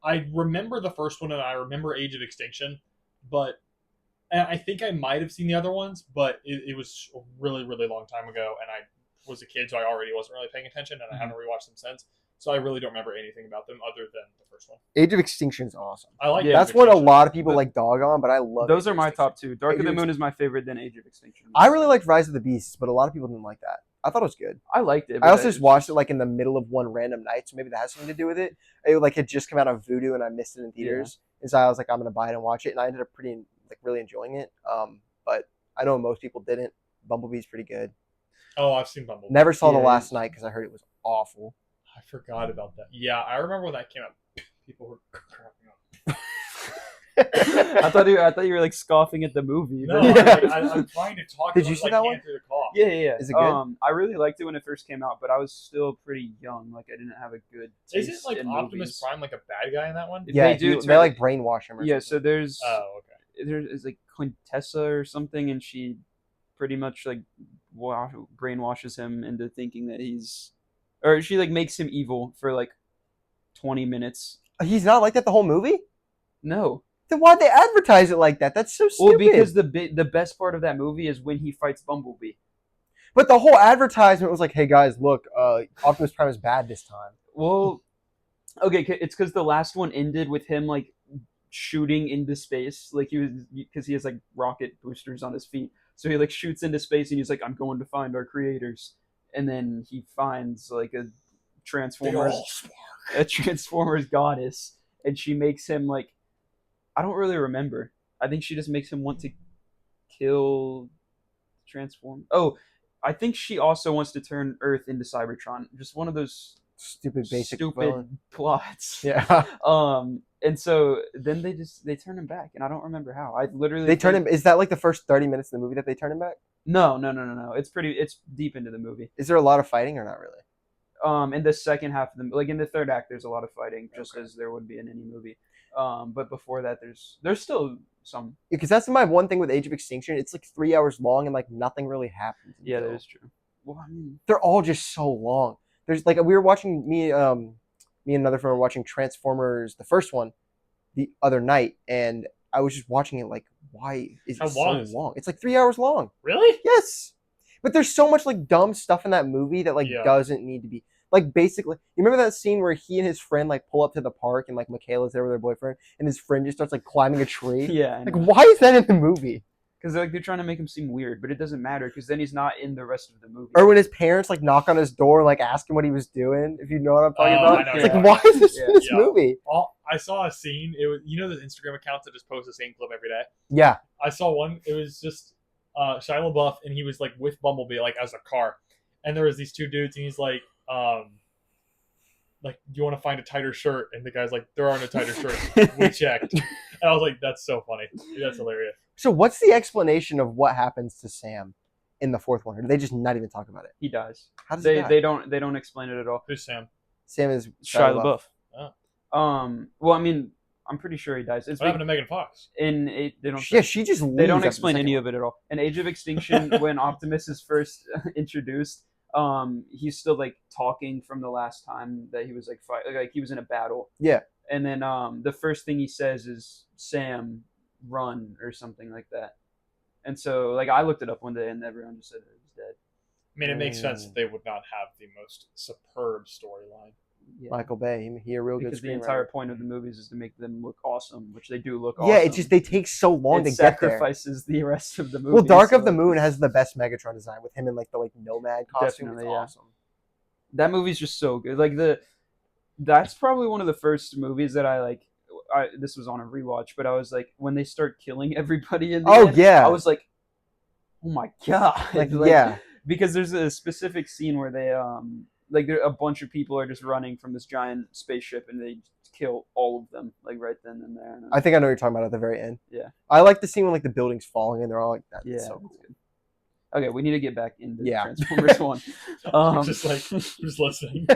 I remember the first one and I remember Age of Extinction, but and I think I might have seen the other ones, but it was a really, really long time ago, and I was a kid, so I already wasn't really paying attention, and I haven't rewatched them since. So I really don't remember anything about them other than the first one. Age of Extinction is awesome. I like Yeah. That's Age of what a Extinction. lot of people But like dog on, but I love Those Age are of my Extinction. top two. Dark Age of the of Moon is my favorite, then Age of Extinction. I really liked Rise of the Beasts, but a lot of people didn't like that. I thought it was good. I liked it. I but also just it's watched it like in the middle of one random night, so maybe that has something to do with it. It like had just come out of Vudu and I missed it in theaters, and so I was like, I'm gonna buy it and watch it, and I ended up really enjoying it. But I know most people didn't. Bumblebee's pretty good. Oh, I've seen Bumblebee. Never saw the Yeah, last it's- night because I heard it was awful. I forgot about that. Yeah, I remember when that came out. People were cracking up. I thought you were like scoffing at the movie. No, but- I'm trying to talk. Did about you it, see like, that one? hand through the cough. Yeah. Is it good? I really liked it when it first came out, but I was still pretty young. Like I didn't have a good taste Isn't like in Optimus movies. Prime like a bad guy in that one? Yeah, They do they turn- like brainwash him. Or Yeah, so something. there's Oh, okay. there's like Quintessa or something, and she pretty much like brainwashes him into thinking that or she like makes him evil for like 20 minutes. He's not like that the whole movie. No, Then why'd they advertise it like that? That's so stupid. well, because the best part of that movie is when he fights Bumblebee. But the whole advertisement was like, "Hey guys, look, Optimus Prime is bad this time." Well, okay, it's because the last one ended with him like shooting into space, like because he has like rocket boosters on his feet, so he like shoots into space and he's like, "I'm going to find our creators," and then he finds like a Transformers goddess, and she makes him like, I don't really remember. I think she just makes him want to kill Transform. Oh, I think she also wants to turn Earth into Cybertron. Just one of those Stupid basic stupid villain. plots. Yeah, And so then they turn him back, and I don't remember how. I literally they turn him. Is that like the first 30 minutes of the movie that they turn him back? No. It's deep into the movie. Is there a lot of fighting or not really? In the second half of like in the third act, there's a lot of fighting, just as there would be in any movie. But before that, there's still some. Because that's my one thing with Age of Extinction. It's like 3 hours long and like nothing really happens. Yeah, that until- is true. Well, I mean, They're all just so long. There's like we were watching me and another friend were watching Transformers the first one the other night, and I was just watching it like, why is How it long so is it? long? It's like 3 hours long. Really? Yes. But there's so much like dumb stuff in that movie that like Yeah. doesn't need to be. Like basically, you remember that scene where he and his friend like pull up to the park and like Michaela's there with her boyfriend and his friend just starts like climbing a tree. Yeah, Like why is that in the movie? because like they're trying to make him seem weird, but it doesn't matter because then he's not in the rest of the movie. Or when his parents like knock on his door and like ask him what he was doing. If you know what I'm talking Oh, about, I know it's what like you're why is this in Yeah. this Yeah. movie? I saw a scene. It was the Instagram accounts that just post the same clip every day. Yeah, I saw one. It was just Shia LaBeouf, and he was like with Bumblebee, like as a car, and there was these two dudes, and he's like, do you want to find a tighter shirt? And the guy's like, there are no tighter shirts. We checked. And I was like, that's so funny. That's hilarious. So what's the explanation of what happens to Sam in the fourth one? Or do they just not even talk about it? He dies. How does he They die? they don't explain it at all. Who's Sam? Sam is Shia LaBeouf. Oh. Well, I mean, I'm pretty sure he dies. It's What happened to Megan Fox? they don't. Yeah, she just leaves. They don't after the explain second any one. of it at all. In Age of Extinction, when Optimus is first introduced, he's still like talking from the last time that he was like like he was in a battle. Yeah. And then the first thing he says is Sam, run or something like that. And so like I looked it up one day and everyone just said it was dead. I mean, it makes sense that they would not have the most superb storyline. Yeah. Michael Bay, he a real Because good the screenwriter. entire point of the movies is to make them look awesome, which they do look awesome. Yeah, it's just they take so long it to get there. sacrifices the rest of the movie. Well, Dark of so the Moon has the best Megatron design with him in like the nomad costume. Definitely, It's yeah. awesome. that movie's just so good. Like that's probably one of the first movies that I like. This was on a rewatch, but I was like, when they start killing everybody in the Oh end, yeah, I was like, oh my god, like yeah. because there's a specific scene where they like a bunch of people are just running from this giant spaceship and they kill all of them like right then and there. And I think I know what you're talking about at the very end. Yeah. I like the scene when like the building's falling and they're all like that. yeah, So that's cool. good. Okay, we need to get back into Yeah. Transformers One. Just like who's listening.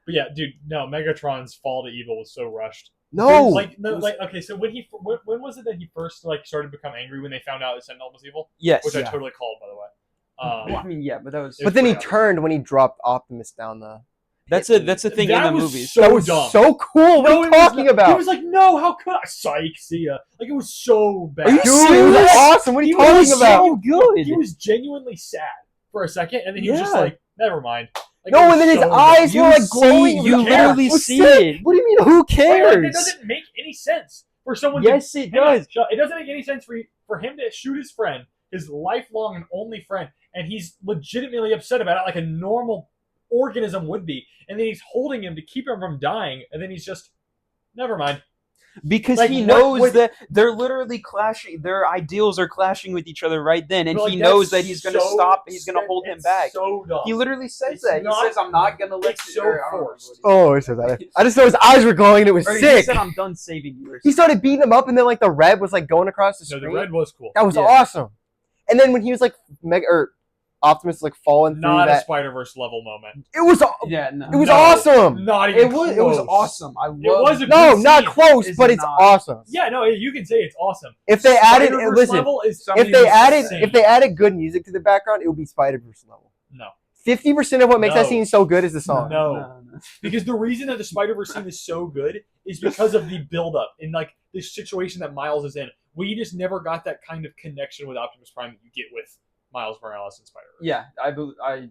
But yeah, dude, no, Megatron's fall to evil was so rushed. No, Like okay, so when was it that he first like started to become angry when they found out that Sentinel was evil? Yes. Which I Yeah. totally called, by the way. Well, I mean, yeah, but that was. but then he Yeah. turned when he dropped Optimus down the. That's a thing That in the was movies. so that was dumb. so cool. What No, are you it was talking not- about? He was like, no, how could I? Psych, see ya. Like, it was so bad. Are you Dude, it was serious? awesome. What are you He was talking about? so good. He was genuinely sad for a second, and then he was just Yeah. like, never mind. Like, No, it was and then his so eyes dumb. were like see- glowing. you Who literally cares? see What's it. What do you mean? Who Like, it cares? doesn't make any sense for someone Yes, it to... Hang on, does. shut- It doesn't make any sense for him to shoot his friend, his lifelong and only friend, and he's legitimately upset about it like a normal organism would be, and then he's holding him to keep him from dying, and then he's just, never mind. Because Like, he what- knows what- that they're literally clashing. Their ideals are clashing with each other right then, and But, like, he knows that's that he's going to so stop. He's going to stupid. hold him It's back. so dumb. He literally says It's that. He not- says, "I'm not going to let it's you." so or I don't remember forced. what Oh, he said that. I just know his eyes were glowing and it was Or he sick. said, "I'm done saving you." Or He something. started beating him up, and then like the red was like going across the No, screen. the red was cool. That was Yeah. awesome. And then when he was like Optimus like falling through Not a that, Spider-Verse level moment. it was Yeah, no. it was No. awesome. Not even It was close. awesome. I love It was a No, good not scene. close, Is but it it's not? awesome. Yeah, no, you can say it's awesome. If they added, Spider-Verse listen, level is if something they added, insane. if they added good music to the background, it would be Spider-Verse level. No. 50% of what makes that No. scene so good is the song. No. Because the reason that the Spider-Verse scene is so good is because of the build-up in like this situation that Miles is in. We just never got that kind of connection with Optimus Prime that you get with Miles Morales and Spider-Verse. Yeah, I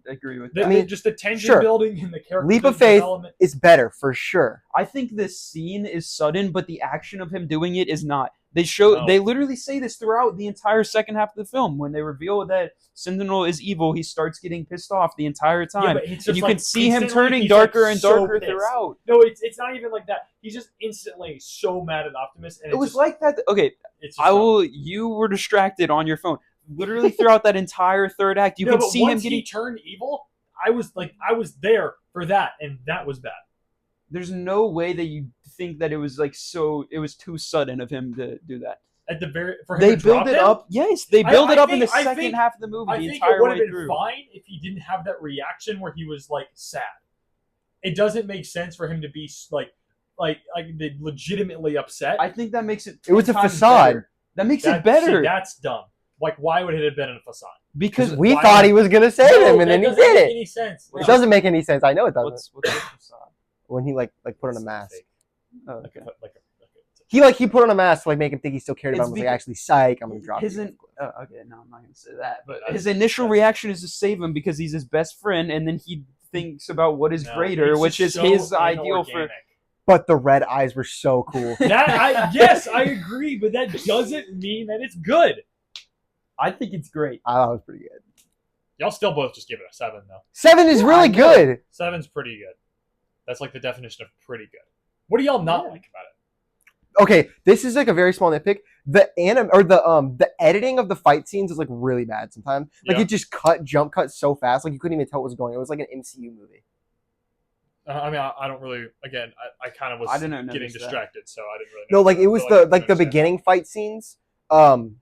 agree with The, that. I mean, just the tension sure. building and the character Leap of faith. development. It's better for sure. I think this scene is sudden, but the action of him doing it is not. They literally say this throughout the entire second half of the film. When they reveal that Sentinel is evil, he starts getting pissed off the entire time. Yeah, but it's and just you like can see him instantly turning he's, darker like, and so darker pissed. throughout. No, it's not even like that. He's just instantly so mad at Optimus, and It was just, like that. Okay, it's just I will. You were distracted on your phone. Literally throughout that entire third act, you No, can but see him once getting. he turned evil, I was there for that, and that was bad. There's no way that you think that it was like so. It was too sudden of him to do that. At the very for him They to drop build it him, up. Yes, they build it up in the I second think- half of the movie, I the think entire it would way have been through. fine if he didn't have that reaction where he was like sad. It doesn't make sense for him to be like legitimately upset. I think that makes it. It was 10 a times facade. better. That makes That- it better see, that's dumb. Like, why would it have been in a facade? because We why thought would- he was gonna save No, him, and that then he doesn't did make it. Any sense? It doesn't make any sense. I know it doesn't. what's the facade? When he like put on a mask. Oh, Like okay. a He put on a mask to like make him think he still cared about him. Was like, actually, psych, I'm gonna drop you. Okay, no, I'm not gonna say that. But his initial reaction is to save him because he's his best friend, and then he thinks about what is greater, which is his ideal for. But the red eyes were so cool. Yes, I agree, but that doesn't mean that it's good. I think it's great. I thought it was pretty good. Y'all still both just give it a 7, though. 7 is really good. 7's pretty good. That's like the definition of pretty good. What do y'all not like about it? Okay, this is like a very small nitpick. The editing of the fight scenes is like really bad sometimes. Like it just jump cut so fast, like you couldn't even tell what was going on. It was like an MCU movie. I mean, I don't really. Again, I kind of was getting distracted, so I didn't really. No, like it was the beginning fight scenes. Who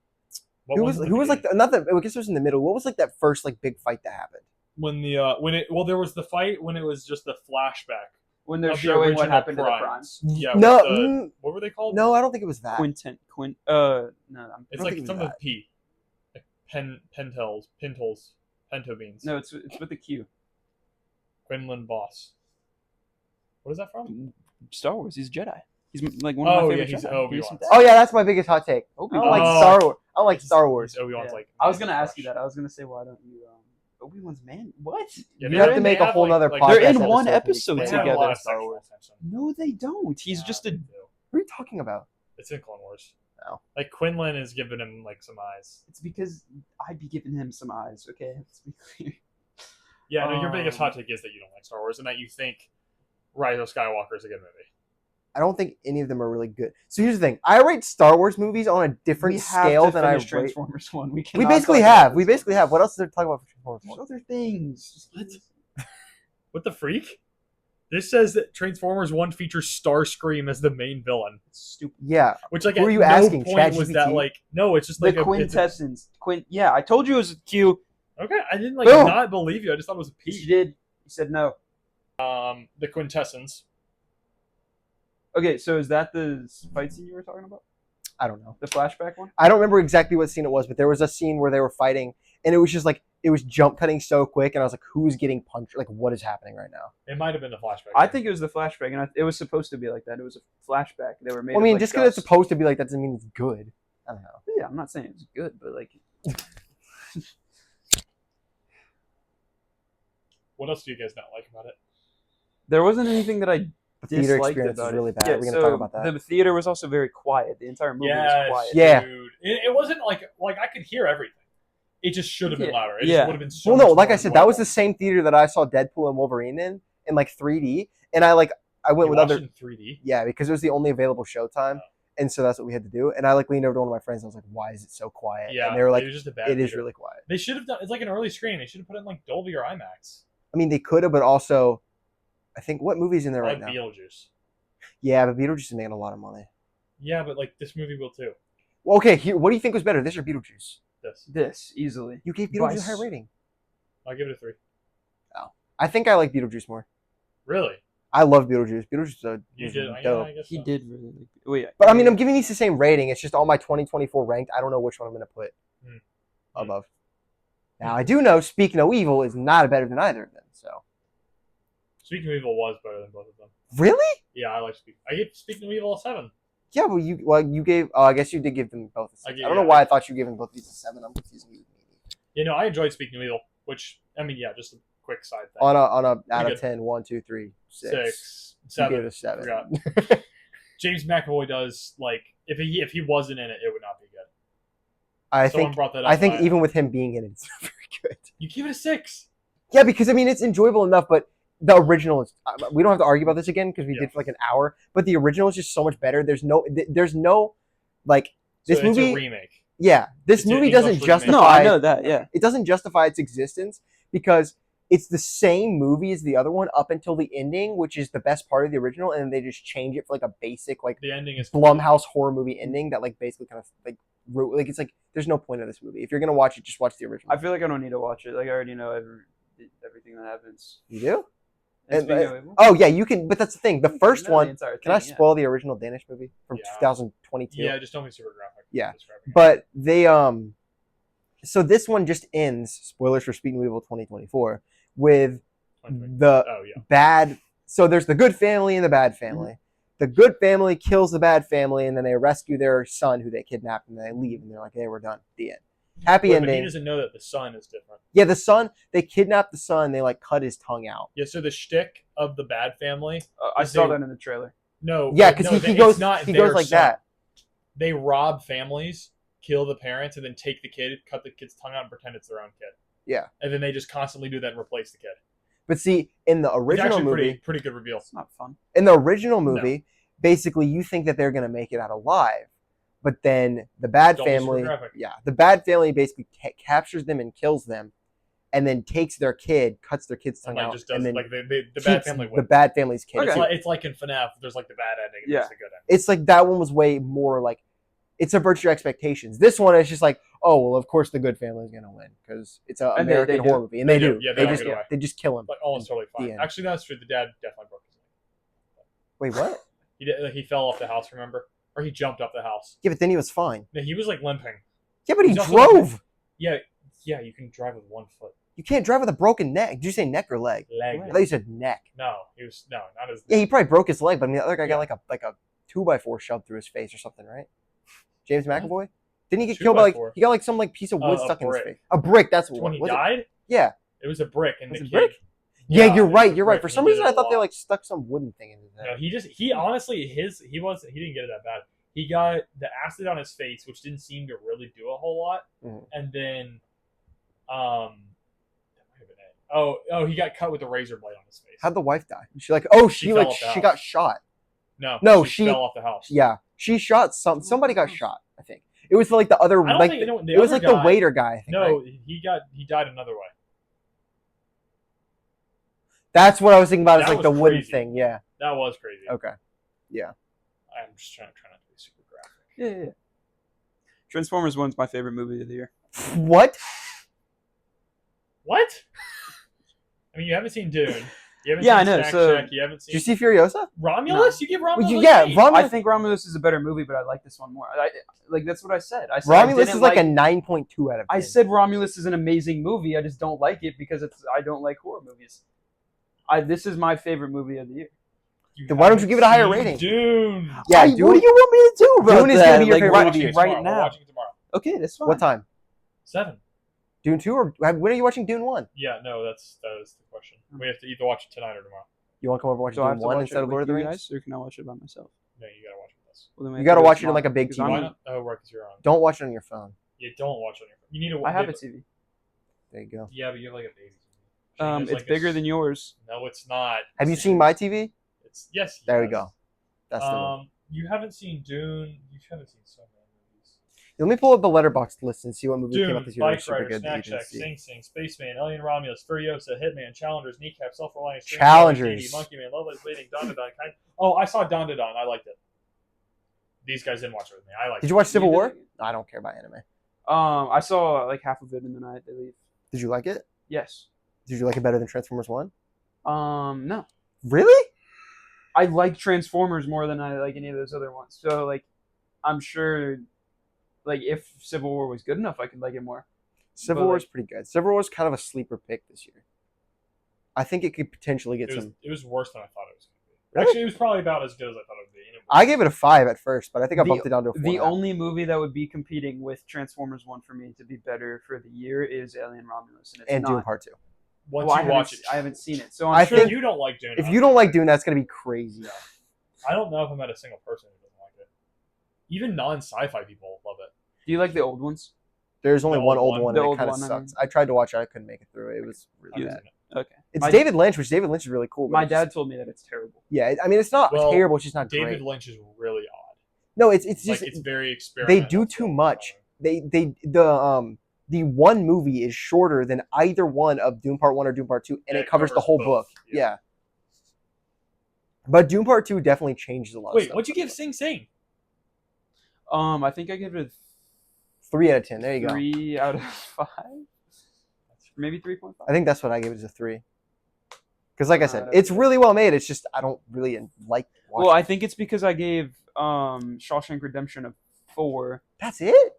was like not that? I guess it was in the middle. What was like that first like big fight that happened? There was the fight when it was just the flashback. When they're showing what happened to the primes. Yeah. What were they called? No, I don't think it was that. No. It's like something with P. Like Pinto beans. No, it's with a Q. Quinlan Boss. What is that from? Star Wars. He's a Jedi. He's like one of my favorite Jedi. Obi-Wan. Oh yeah, that's my biggest hot take. I don't like Star Wars. I don't like Star Wars. Obi-Wan's like. I was gonna ask you that. I was gonna say, why don't you? Obi-Wan's man. What? Yeah, you have to make a whole nother podcast. They're in one episode together. Star Wars. No, they don't. He's just a. What are you talking about? It's in Clone Wars. No. Like Quinlan is giving him like some eyes. It's because I'd be giving him some eyes. Okay, let's be clear. Yeah, no, your biggest hot take is that you don't like Star Wars and that you think Rise of Skywalker is a good movie. I don't think any of them are really good. So here's the thing: I rate Star Wars movies on a different scale than I rate Transformers 1. We basically have. We basically have. What else is there to talk about for Transformers 1? Other things. What the freak? This says that Transformers 1 features Starscream as the main villain. It's stupid. Yeah. Which like who are you at asking? no point was that like no, it's just like the quintessence. Yeah, I told you it was a Q. Okay, I didn't like not believe you. I just thought it was a P. You did. You said no. The quintessence. Okay, so is that the fight scene you were talking about? I don't know. The flashback one? I don't remember exactly what scene it was, but there was a scene where they were fighting, and it was just like, it was jump cutting so quick, and I was like, who's getting punched? Like, what is happening right now? It might have been the flashback. I think it was the flashback, and it was supposed to be like that. It was a flashback. They were made just because it's supposed to be like that doesn't mean it's good. I don't know. Yeah, I'm not saying it's good, but like... What else do you guys not like about it? There wasn't anything that I the theater experience is really bad. Yeah, We're gonna talk about that. The theater was also very quiet. The entire movie was quiet. Yeah, dude. It wasn't like I could hear everything. It just should have been louder. It just would have been so. Well, no, much like more I said, that was the same theater that I saw Deadpool and Wolverine in like 3D, and I went with other in 3D. Yeah, because it was the only available showtime, and so that's what we had to do. And I leaned over to one of my friends. And I was like, "Why is it so quiet?" Yeah, and they were like, "It was just a bad It theater. is really quiet." They should have done. It's like an early screen. They should have put it in like Dolby or IMAX. I mean, they could have, but also, I think what movie's in there right now? Beetlejuice. Yeah, but Beetlejuice is making a lot of money. Yeah, but like this movie will too. Well, okay, what do you think was better, this or Beetlejuice? This easily. You gave Beetlejuice a high rating. I'll give it a 3. Oh, I think I like Beetlejuice more. Really? I love Beetlejuice. Beetlejuice was dope. dope. I guess He so. did really like it. Wait, But I mean, I'm giving these the same rating. It's just all my 2024 ranked. I don't know which one I'm going to put above. Now, I do know Speak No Evil is not better than either of them. So, Speak No Evil was better than both of them. Really? Yeah, I like I give Speak No Evil a 7. Yeah, well, you gave. Oh, I guess you did give them both a 6. I don't know yeah. why I thought you gave them both these a 7. I'm confusing you. You know, I enjoyed Speak No Evil, which I mean, yeah, just a quick side thing. On a out of 10, 1, 2, 3, 6. 7. You gave it a 7. James McAvoy does like if he wasn't in it, it would not be good. Someone brought that up. I think even with him being in it, it's not very good. You give it a 6. Yeah, because I mean it's enjoyable enough, but the original is. We don't have to argue about this again because we did for like an hour. But the original is just so much better. There's no like this so movie. It's a remake. Yeah, this movie doesn't justify. No, I know that. Yeah, it doesn't justify its existence because it's the same movie as the other one up until the ending, which is the best part of the original, and then they just change it for like a basic like the ending is Blumhouse horror movie ending that like basically kind of like it's like there's no point of this movie. If you're gonna watch it, just watch the original. I feel like I don't need to watch it. Like I already know everything that happens. You do? And oh yeah, you can. But that's the thing. The first one. Can I thing, spoil the original Danish movie from 2022? Yeah, just don't be super graphic. Yeah, but they so this one just ends. Spoilers for Speak No Evil 2024 with the bad. So there's the good family and the bad family. the good family kills the bad family, and then they rescue their son who they kidnapped, and they leave, and they're like, "Hey, we're done." The end. Happy But ending. he doesn't know that the son is different. Yeah, the son. They kidnap the son. They like cut his tongue out. Yeah, so the shtick of the bad family. I saw they- that in the trailer. No. Yeah, because no, he it's goes not he their goes like son. that. They rob families, kill the parents, and then take the kid, cut the kid's tongue out, and pretend it's their own kid. Yeah. And then they just constantly do that and replace the kid. But see, in the It's original actually movie, pretty good reveal. It's not fun. in the original movie, basically you think that they're gonna make it out alive, but then the bad Don't be super family, graphic. the bad family basically captures them and kills them, and then takes their kid, cuts their kid's tongue And like out, just does and then like the bad keeps family the wins. bad family's kid. Okay. It's like in FNAF, there's like the bad ending and Yeah. there's the good ending. It's like that one was way more like it subverts your expectations. This one is just like, oh well, of course the good family is gonna win because it's an And they American do. horror movie, and they do. Yeah, they they just get away. they just kill him. Like, oh, it's totally The fine. end. Actually, that's true. The dad definitely broke his leg. Wait, what? He did, like, he fell off the house, remember? Or he jumped off the house. Yeah, but then he was fine. No, he was like limping. Yeah, but he He's also drove. Yeah, you can drive with one foot. You can't drive with a broken neck. Did you say neck or leg? Leg. I thought you said neck. No, not his. Yeah, he probably broke his leg, but I mean, the other guy Yeah. got like a 2x4 shoved through his face or something, right? James What? McAvoy? Didn't he get killed by like 2x4? he got like some like piece of wood A stuck in his brick. face? A brick. That's what When it he was. died, Yeah. it was a brick, and Was the it kid. brick? Yeah, you're it right. was a You're right. brick, For and some he reason, did I it a thought they lot. like stuck some wooden thing in his head. No, he honestly he didn't get it that bad. He got the acid on his face, which didn't seem to really do a whole lot, Mhm. and then, that might have been it. Oh, he got cut with a razor blade on his face. How'd the wife die? She like, oh, She she fell like off the she house. got shot. No, she- fell off the house. Yeah, she shot somebody got shot. I think it was like the other I don't like think anyone- the it was other like the guy- waiter guy. I think, No, right? he died another way. That's what I was thinking about. Is That like the was wooden crazy. thing. Yeah. That was crazy. Okay. I'm just trying not to be super graphic. Yeah. Transformers 1's my favorite movie of the year. What? What? I mean, you haven't seen Dune. You haven't Yeah, seen I know, Stack so- Shack, you haven't Did you seen see Furiosa? Romulus. You give Romulus. Yeah, an eight. Romulus. I think Romulus is a better movie, but I like this one more. Like that's what I said. I said I Romulus didn't is like a 9.2 out of 10. I said Romulus is an amazing movie. I just don't like it because I don't like horror movies. This is my favorite movie of the year. Then why don't you haven't give it a higher seen rating? Dune. Yeah, What do you Dune. want me to do about Dune is that? gonna be your Like, favorite right, movie Watching it of the year. right tomorrow. We're now. watching it tomorrow. Okay, that's fine. What time? 7. Dune 2 or when are you watching Dune 1? Yeah, no, that is the question. We have to either watch it tonight or tomorrow. You want to come over and watch So I have Dune to 1 watch instead it of Lord of the with you Rings? guys, or can I watch it by myself? No, you gotta watch it with us. Well, then we You have gotta to do it watch it in tomorrow, like a big because TV. I'm- Why not? Oh, right, because you're on. Don't watch it on your phone. You don't watch it on your phone. You need to. I have a TV. There you go. Yeah, but you have like a baby. She has, It's like, bigger than yours. No, it's not. Have you seen my TV? It's yes. There we yes. go. That's the one. You haven't seen Dune. You haven't seen so many movies. Let me pull up the letterbox list and see what movie came Dune, out this year. that was Bike super Rider, good that Snack you didn't Shack, see. Sing Sing, Spaceman, Alien Romulus, Furiosa, Hitman, Challengers, Kneecap, Self-Reliant, Challengers. Monkey Man, Love Is Bleeding, Don. Oh, I saw Don. I liked it. These guys didn't watch it with me. I liked Did it. you watch Civil You War? did? No, I don't care about anime. I saw like half of it and then I had to leave. Did you like it? Yes. Did you like it better than Transformers 1? No. Really? I like Transformers more than I like any of those other ones. So like, I'm sure, like if Civil War was good enough, I could like it more. Civil But, War like- is pretty good. Civil War is kind of a sleeper pick this year. I think it could potentially get some. It was worse than I thought it was going to be. Really? Actually, it was probably about as good as I thought it would be. And it was- I gave it a 5 at first, but I think I The- bumped it down to a 4. The only movie that would be competing with Transformers 1 for me to be better for the year is Alien Romulus, and it's and not. Dune Part 2. Once Well, you watch it, I haven't seen it, so I I'm sure. think- you don't like Dune. If you don't like Dune, that's gonna be crazy. I don't know if I met a single person who doesn't like it. Even non-sci-fi people love it. Do you like the old ones? There's only The one old old one. one, The and it old kind of one, I sucks. mean. I tried to watch it, I couldn't make it through. It was really I've bad. seen it. Okay. It's My- David Lynch, which David Lynch is really cool. but My it's dad just- told me that it's terrible. yeah, I mean, it's not Well, terrible. It's just not David great. Lynch is really odd. No, it's just Like it's very experimental. they do too much. The one movie is shorter than either one of Dune Part 1 or Dune Part 2, and Yeah, it covers the covers whole both, book. yeah. Yeah. But Dune Part 2 definitely changes a lot. of Wait, stuff. what'd you give Sing Sing? I think I give it 3 out of 10. There you go. 3 out of 5, maybe 3.5. I think that's what I gave it as a 3. Because, like I said, that's it's good. really well made. It's just I don't really like watching. Well, I think it's because I gave Shawshank Redemption a 4, That's it.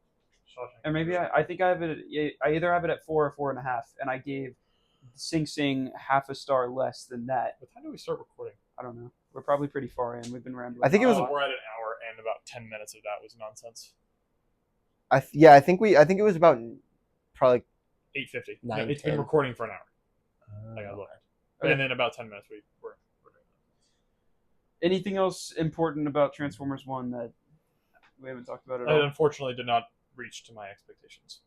and maybe I think I have it. I either have it at 4 or 4.5, and I gave Sing Sing half a star less than that. What time do we start recording? I don't know. We're We're probably pretty far in. We've been rambling. I think it was. We're at an hour, and about 10 minutes of that was nonsense. I think it was about probably 8:50. No, 9, it's 10. been recording for an hour. I gotta look. Okay. And then about 10 minutes we're doing that. Anything else important about Transformers 1 that we haven't talked about at It all? unfortunately did not reach to my expectations.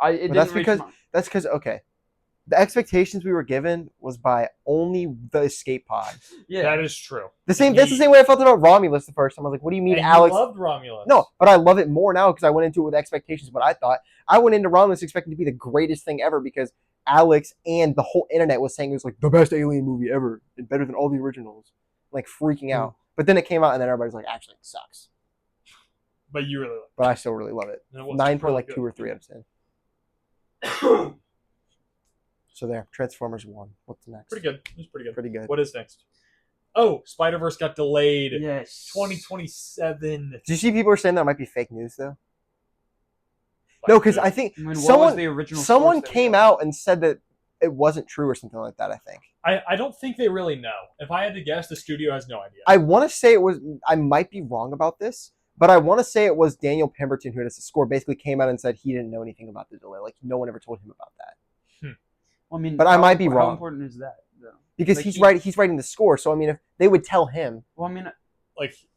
It But didn't reach that's because okay, the expectations we were given was by only the escape pod. Yeah. That is true. That's the same way I felt about Romulus the first time. I was like, what do you mean, And Alex? you loved Romulus. No, but I love it more now because I went into it with expectations. What I thought, I went into Romulus expecting to be the greatest thing ever because Alex and the whole internet was saying it was like the best alien movie ever and better than all the originals, like freaking out. But then it came out and then everybody's like, actually, it sucks. But you really loved But I still really love it. it. And it was 9 for really like good. 2 or 3 out of 10. So there, Transformers 1. What's next? Pretty good. It was pretty good. Pretty good. What is next? Oh, Spider-Verse got delayed. Yes. 2027. Did you see people were saying that might be fake news though? No, because I think I mean, what was the someone original someone source that we came had? out and said that it wasn't true or something like that. I think. I don't think they really know. If I had to guess, the studio has no idea. I want to say it was. I might be wrong about this, but I want to say it was Daniel Pemberton who does the score. Basically, came out and said he didn't know anything about the delay. Like no one ever told him about that. Well, I mean, But I might be How wrong. important is that, though? Because Like, he's writing the score. So I mean, if they would tell him Well, I mean,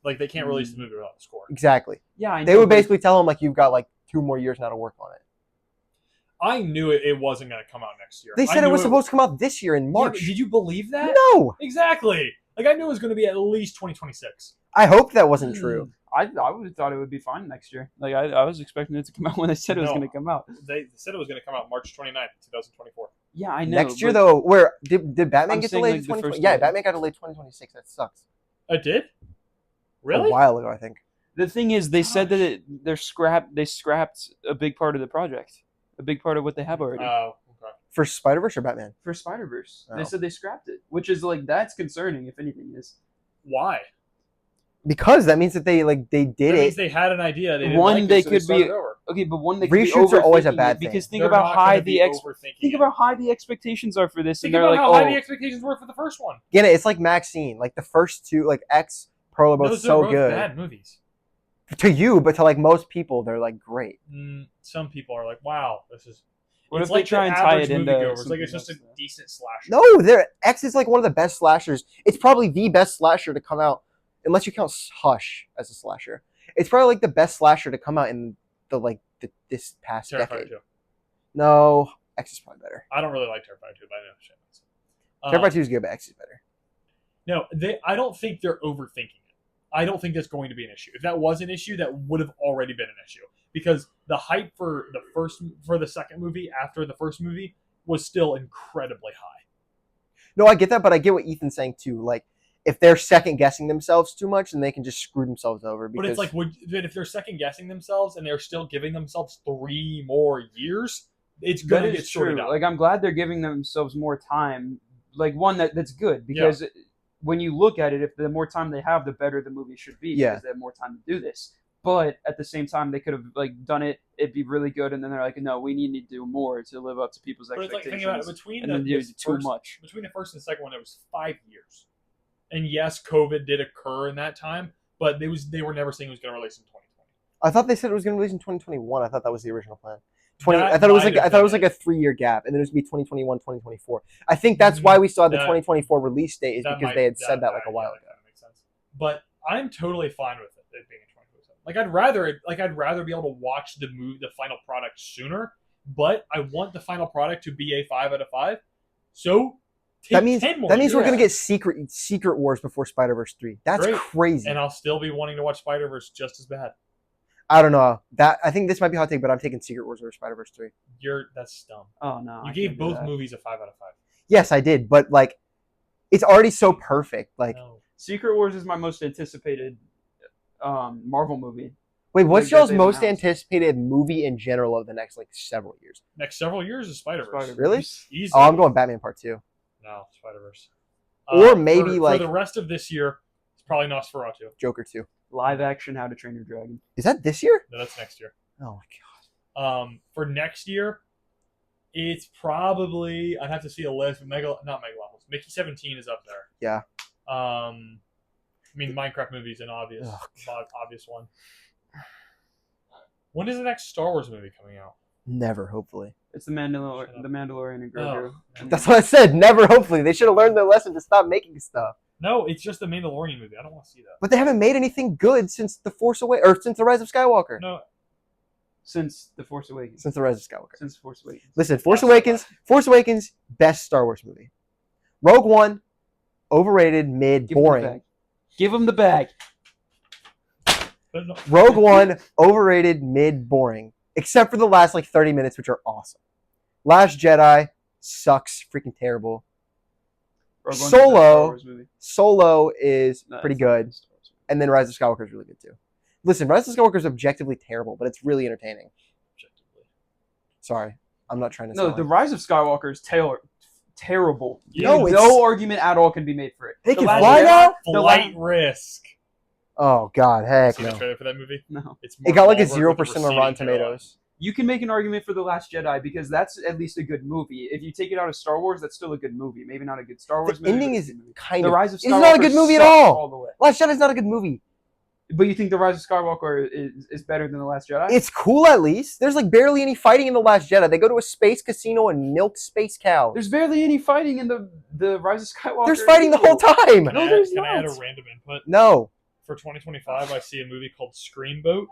Like they can't release the movie without the score. exactly, yeah, I know. they would but- basically tell him like you've got like 2 more years now to work on it. I knew it wasn't going to come out next year. They I said it knew was supposed to come out this year in Yeah, but March. did you believe that? No, Exactly. Like I knew it was going to be at least 2026. I hope that wasn't true. I would have thought it would be fine next year. Like I was expecting it to come out when they said it was No. going to come out. They said it was going to come out March 29th, 2024. Yeah, I know. Next year but- though, where did Batman I'm get saying, delayed like, to the 2020? first Yeah, delay. Batman got delayed 2026. That sucks. It did? A Really? while ago, I think. The thing is, they said Gosh. that they scrapped a big part of the project, a big part of what they have already Oh, okay. For Spider-Verse or Batman? for Spider-Verse. Oh. They said they scrapped it, which is like that's concerning. If anything, is Why? Because that means that they did That means it. they had an idea. They didn't One, like it, they so could started be- over. okay, but one they could be Reshoots are always a overthinking bad it because thing. think They're about not high gonna be the overthinking think it. about how high the expectations are for this, Think and they're about like, how high oh, the expectations were for the first one. Again, it's like Maxine. Like the first 2, like X, Pearl are both Those are so both good bad movies. to you, but to like most people, they're like great. Some people are like, "Wow, this is." what it's if like they try the and tie average it into moviegoers. Like something it's just a else, though? decent slasher. No, X is like one of the best slashers. It's probably the best slasher to come out, unless you count Hush as a slasher. It's probably like the best slasher to come out in this past Terrifier decade. 2. No, X is probably better. I don't really like Terrifier 2, but I know. Terrifier 2 is good, but X is better. No, I don't think they're overthinking it. I don't think that's going to be an issue. If that was an issue, that would have already been an issue because the hype for the second movie after the first movie was still incredibly high. No, I get that, but I get what Ethan's saying too. Like, if they're second guessing themselves too much, then they can just screw themselves over. But Because it's like, if they're second guessing themselves and they're still giving themselves 3 more years, it's That gonna is get sorted true. out. Like I'm glad they're giving themselves more time. Like one that's good because when you look at it, if the more time they have, the better the movie should be. Yeah. Because they have more time to do this. But at the same time, they could have like done it. It'd be really good, and then they're like, no, we need to do more to live up to people's But it's like, expectations. think about it, between and the, then you this do too first, much. between the first and the second one, it was 5 years. And yes, COVID did occur in that time, but they were never saying it was going to release in 2020. I thought they said it was going to release in 2021. I thought that was the original plan. That I thought it was might like have been a 3-year gap, and then it was going to be 2021, 2024. I think that's why we saw the That- 2024 release date is because they had said that like a while ago. That makes sense. But I'm totally fine with it being in 2027. Like I'd rather be able to watch the final product sooner, but I want the final product to be a 5 out of 5. So take That means 10 more we're going to years. get Secret Wars before Spider-Verse 3. That's Great. crazy. And I'll still be wanting to watch Spider-Verse just as bad. I don't know. I think this might be a hot take, but I'm taking Secret Wars over Spider-Verse 3. That's dumb. Oh no! You I gave can't do both that. movies a 5 out of 5. Yes, I did, but like, it's already so perfect. Like, No. Secret Wars is my most anticipated Marvel movie. wait, what's like that y'all's they've most announced. anticipated movie in general of the next like several years? Next several years is Spider-Verse. Spider-Verse. Really? Easily. Oh, I'm going Batman Part 2. No, Spider-Verse. Or maybe, for like- the rest of this year, it's probably Nosferatu. Joker 2. Live action How to Train Your Dragon. Is that this year? No, that's next year. Oh my god. For next year, it's probably I'd have to see a list. But not Megalopolis. Mickey 17 is up there. Yeah. I mean, Minecraft movie's an obvious, Ugh. obvious one. When is the next Star Wars movie coming out? Never, hopefully. It's the Mandalorian and Grogu. Oh. That's what I said. Never, hopefully. They should have learned their lesson to stop making stuff. No, it's just the Mandalorian movie. I don't want to see that. But they haven't made anything good since The Force Awakens, or since The Rise of Skywalker. No, Since The Force Awakens. Since The Rise of Skywalker. Since Force Awakens. Listen, Force Awakens, best Star Wars movie. Rogue One, overrated, mid, boring. Give him the bag. but no. Rogue One, overrated, mid, boring. Except for the last 30 minutes, which are awesome. Last Jedi sucks, freaking terrible. Rogue One's the best Star Solo, Wars movie. Solo is No, pretty it's not good, the Star Wars movie. and then Rise of Skywalker is really good too. Listen, Rise of Skywalker is objectively terrible, but it's really entertaining. Objectively. Sorry, I'm not trying to. No, sound The like- Rise of Skywalker is terrible. No, it's- no argument at all can be made for it. They The can Last fly Jedi- now? the Flight Risk. Oh God, heck See the no! trailer for that movie? No. It's It got like a Mark Wahlberg 0% with a on Rotten receding hairline. Tomatoes. You can make an argument for The Last Jedi because that's at least a good movie. If you take it out of Star Wars, that's still a good movie. Maybe not a good Star Wars The movie. ending but is a good movie. kind The of. Rise of It's not a Skywalker good movie at sucks all. the way. Last Jedi's not a good movie. But you think The Rise of Skywalker is better than The Last Jedi? It's cool at least. There's barely any fighting in The Last Jedi. They go to a space casino and milk space cows. There's barely any fighting in the Rise of Skywalker. There's fighting the whole time. Can, No, I, add, there's can I add a not. random input? No. For 2025, I see a movie called Screamboat.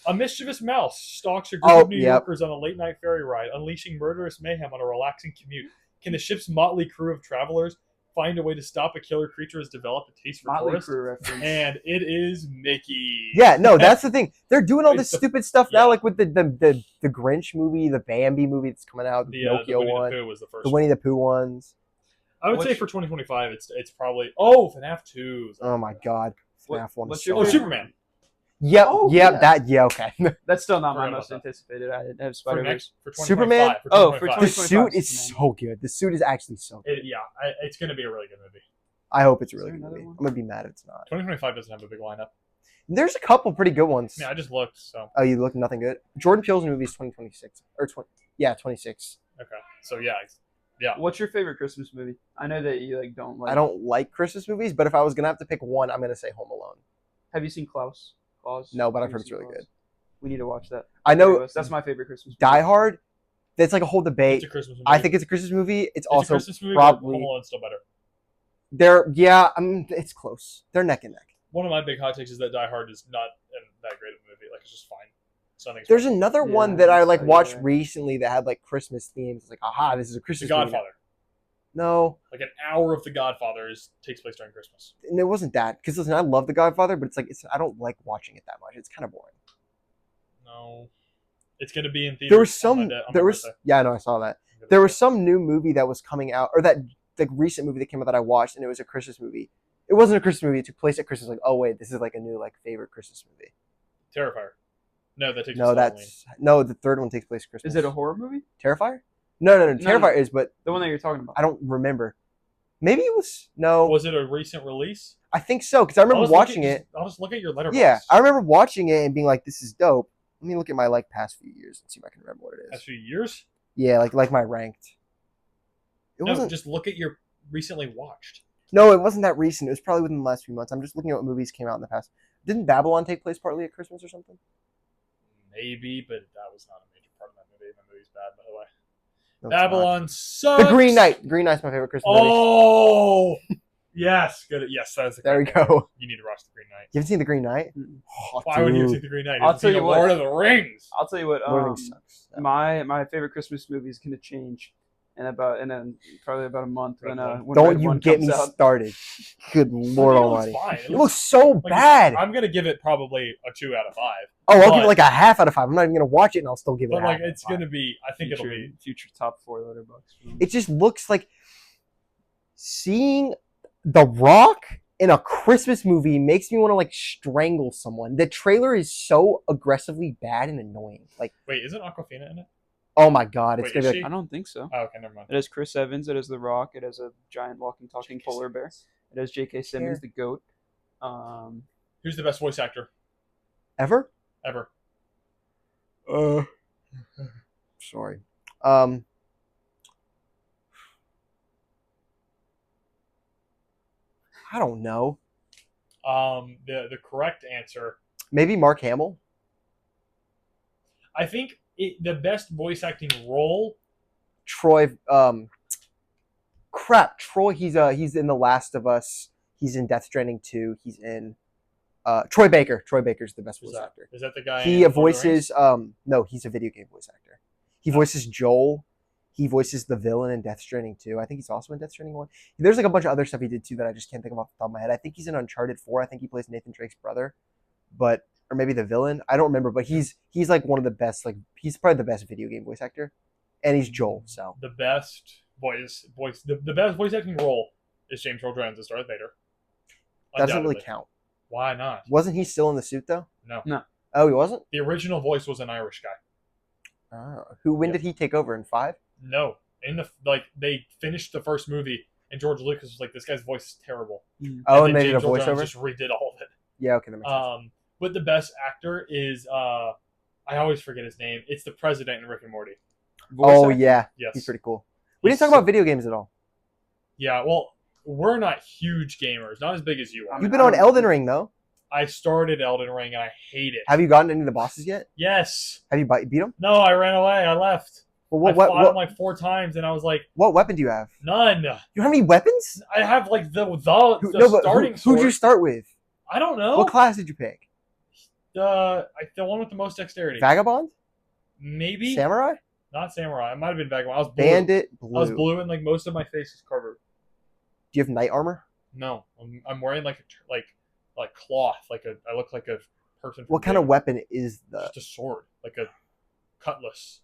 A mischievous mouse stalks a group Oh, of New yep. Yorkers on a late-night ferry ride, unleashing murderous mayhem on a relaxing commute. Can the ship's motley crew of travelers find a way to stop a killer creature has developed a taste for Motley tourists? Crue reference. And it is Mickey. Yeah, no, that's the thing. They're doing all It's this the- stupid stuff yeah. now, like with the Grinch movie, the Bambi movie that's coming out, the The Pinocchio Winnie one, the Pooh was the first the one. Winnie the Pooh ones. I would say What's- for 2025, it's probably FNAF 2. Oh my God. What- FNAF one. what's is your so Oh, favorite- good. Superman. Yep, Oh, yep, yeah. that, yeah, okay. That's still not my Forgot most about that. anticipated. I have For Spider next Verse. for Superman? 2025. Oh, for 2025. The 2025 suit is Superman. so good. The suit is actually so good. It's going to be a really good movie. I hope it's a Is really there good another movie. one? I'm going to be mad if it's not. 2025 doesn't have a big lineup. There's a couple pretty good ones. Yeah, I just looked. So Oh, you look nothing good? Jordan Peele's movie is 2026. Or 26. okay. So yeah. What's your favorite Christmas movie? I know that you don't like. I don't like Christmas movies, but if I was going to have to pick one, I'm going to say Home Alone. Have you seen Klaus? No, but I've Have heard you it's seen really Klaus? good. We need to watch that. I know That's my favorite Christmas movie. Die Hard, that's like a whole debate. It's a Christmas movie. I think it's a Christmas movie. It's It's also a Christmas movie, probably- but Home Alone's still better. it's close. They're neck and neck. One of my big hot takes is that Die Hard is not that great of a movie. Like, it's just fine. So nothing's There's wrong. another Yeah, one that I that's how watched you- recently that had Christmas themes. It's like, aha, this is a The Christmas movie. Godfather. No, Like an hour of The Godfather takes place during Christmas. and it wasn't that. Because listen, I love The Godfather, but I don't like watching it that much. It's kind of boring. No, it's gonna be in theaters. There was on my some. day- on my There was. birthday. Yeah, I know. I saw that. I'm gonna There say was some new movie that was coming out, or that the recent movie that came out that I watched, and it was a Christmas movie. It wasn't a Christmas movie. It took place at Christmas. Like, oh wait, this is a new favorite Christmas movie. Terrifier. No, that takes No, place Halloween. no. The third one takes place at Christmas. Is it a horror movie? Terrifier? No. No, Terrifier no. is, but The one that you're talking about. I don't remember. Maybe it was no. Was it a recent release? I think so because I remember I'll just look watching at- it. I'll just look at your letterbox. Yeah, I remember watching it and being like, "This is dope." Let me look at my past few years and see if I can remember what it Past is. few years. Yeah, like my ranked. It No, wasn't. just look at your recently watched. No, it wasn't that recent. It was probably within the last few months. I'm just looking at what movies came out in the past. Didn't Babylon take place partly at Christmas or something? Maybe, but that was not a major part of that movie. That movie's bad, by the way. No, it's not. Babylon sucks. The Green Knight. Green Knight's my favorite Christmas movie. Oh, yes, good. Yes, that's the There we correct answer. go. You need to watch the Green Knight. You haven't seen The Green Knight? Mm-mm. Oh, Why would you dude. see the Green Knight? I'll You've tell seen you the what. Lord of the Rings. I'll tell you what. Lord of the Rings sucks. Yeah. My favorite Christmas movie is gonna change in probably about a month Red when Don't Red you One get comes me out. started. Good Lord It looks Almighty. fine. It looks so like, bad. I'm gonna give it probably a 2 out of 5. Oh, I'll give but- it like a half out of 5. I'm not even gonna watch it, and I'll still give it. But a half like, out of it's 5. gonna be. I think it'll be. future top 4 letterbox. It just looks like seeing The Rock in a Christmas movie makes me want to strangle someone. The trailer is so aggressively bad and annoying. Wait, isn't Aquafina in it? Oh my god, it's Wait, gonna is be she? I don't think so. Oh, okay, never mind. It has Chris Evans. It has The Rock. It has a giant walking, talking J.K. polar bear. It has J.K. Simmons, the goat. Who's the best voice actor ever. ever? Sorry. I don't know. The correct answer, Maybe Mark Hamill. I think the best voice acting role. Troy. Crap. Troy. He's in The Last of Us. He's in Death Stranding 2. He's in. Troy Baker. Troy Baker's the best voice actor. Is that the guy? He in Lord of the voices. No, he's a video game voice actor. He voices Joel. He voices the villain in Death Stranding 2. I think he's also in Death Stranding 1. There's like a bunch of other stuff he did too that I just can't think of off the top of my head. I think he's in Uncharted 4. I think he plays Nathan Drake's brother, or maybe the villain. I don't remember, but he's like one of the best. Like he's probably the best video game voice actor, and he's Joel. So The best the best voice acting role is James Earl Jones as Darth Vader. doesn't really Undoubtedly. count. Why not? Wasn't he still in the suit though? No. No. Oh, he wasn't. The original voice was an Irish guy. Oh. When Yep. did he take over in 5? No, they finished the first movie, and George Lucas was like, "This guy's voice is terrible." Oh, then and they did a James Earl Jones voiceover. just redid all of it. Yeah, okay, that makes sense. But the best actor is I always forget his name. It's the president in Rick and Morty. Oh yeah, Yes. he's pretty cool. We didn't He's talk about video games at all. Yeah, well, we're not huge gamers, not as big as you are. You've been on Elden Ring though. I started Elden Ring and I hate it. Have you gotten any of the bosses yet? Yes. Have you beat them? No, I ran away. I left. Well, I fought him like 4 times, and I was like, what weapon do you have? none. You don't have any weapons? I have like the starting sword. Who'd you start with? I don't know. What class did you pick? The one with the most dexterity. Vagabond? Maybe Samurai? not samurai. It might have been vagabond. I was blue. Bandit? Blue. I was blue, and like most of my face is covered. Do you have knight armor? No, I'm wearing like cloth. I look like a person. From What kind of Game. weapon is the? Just a sword, like a cutlass.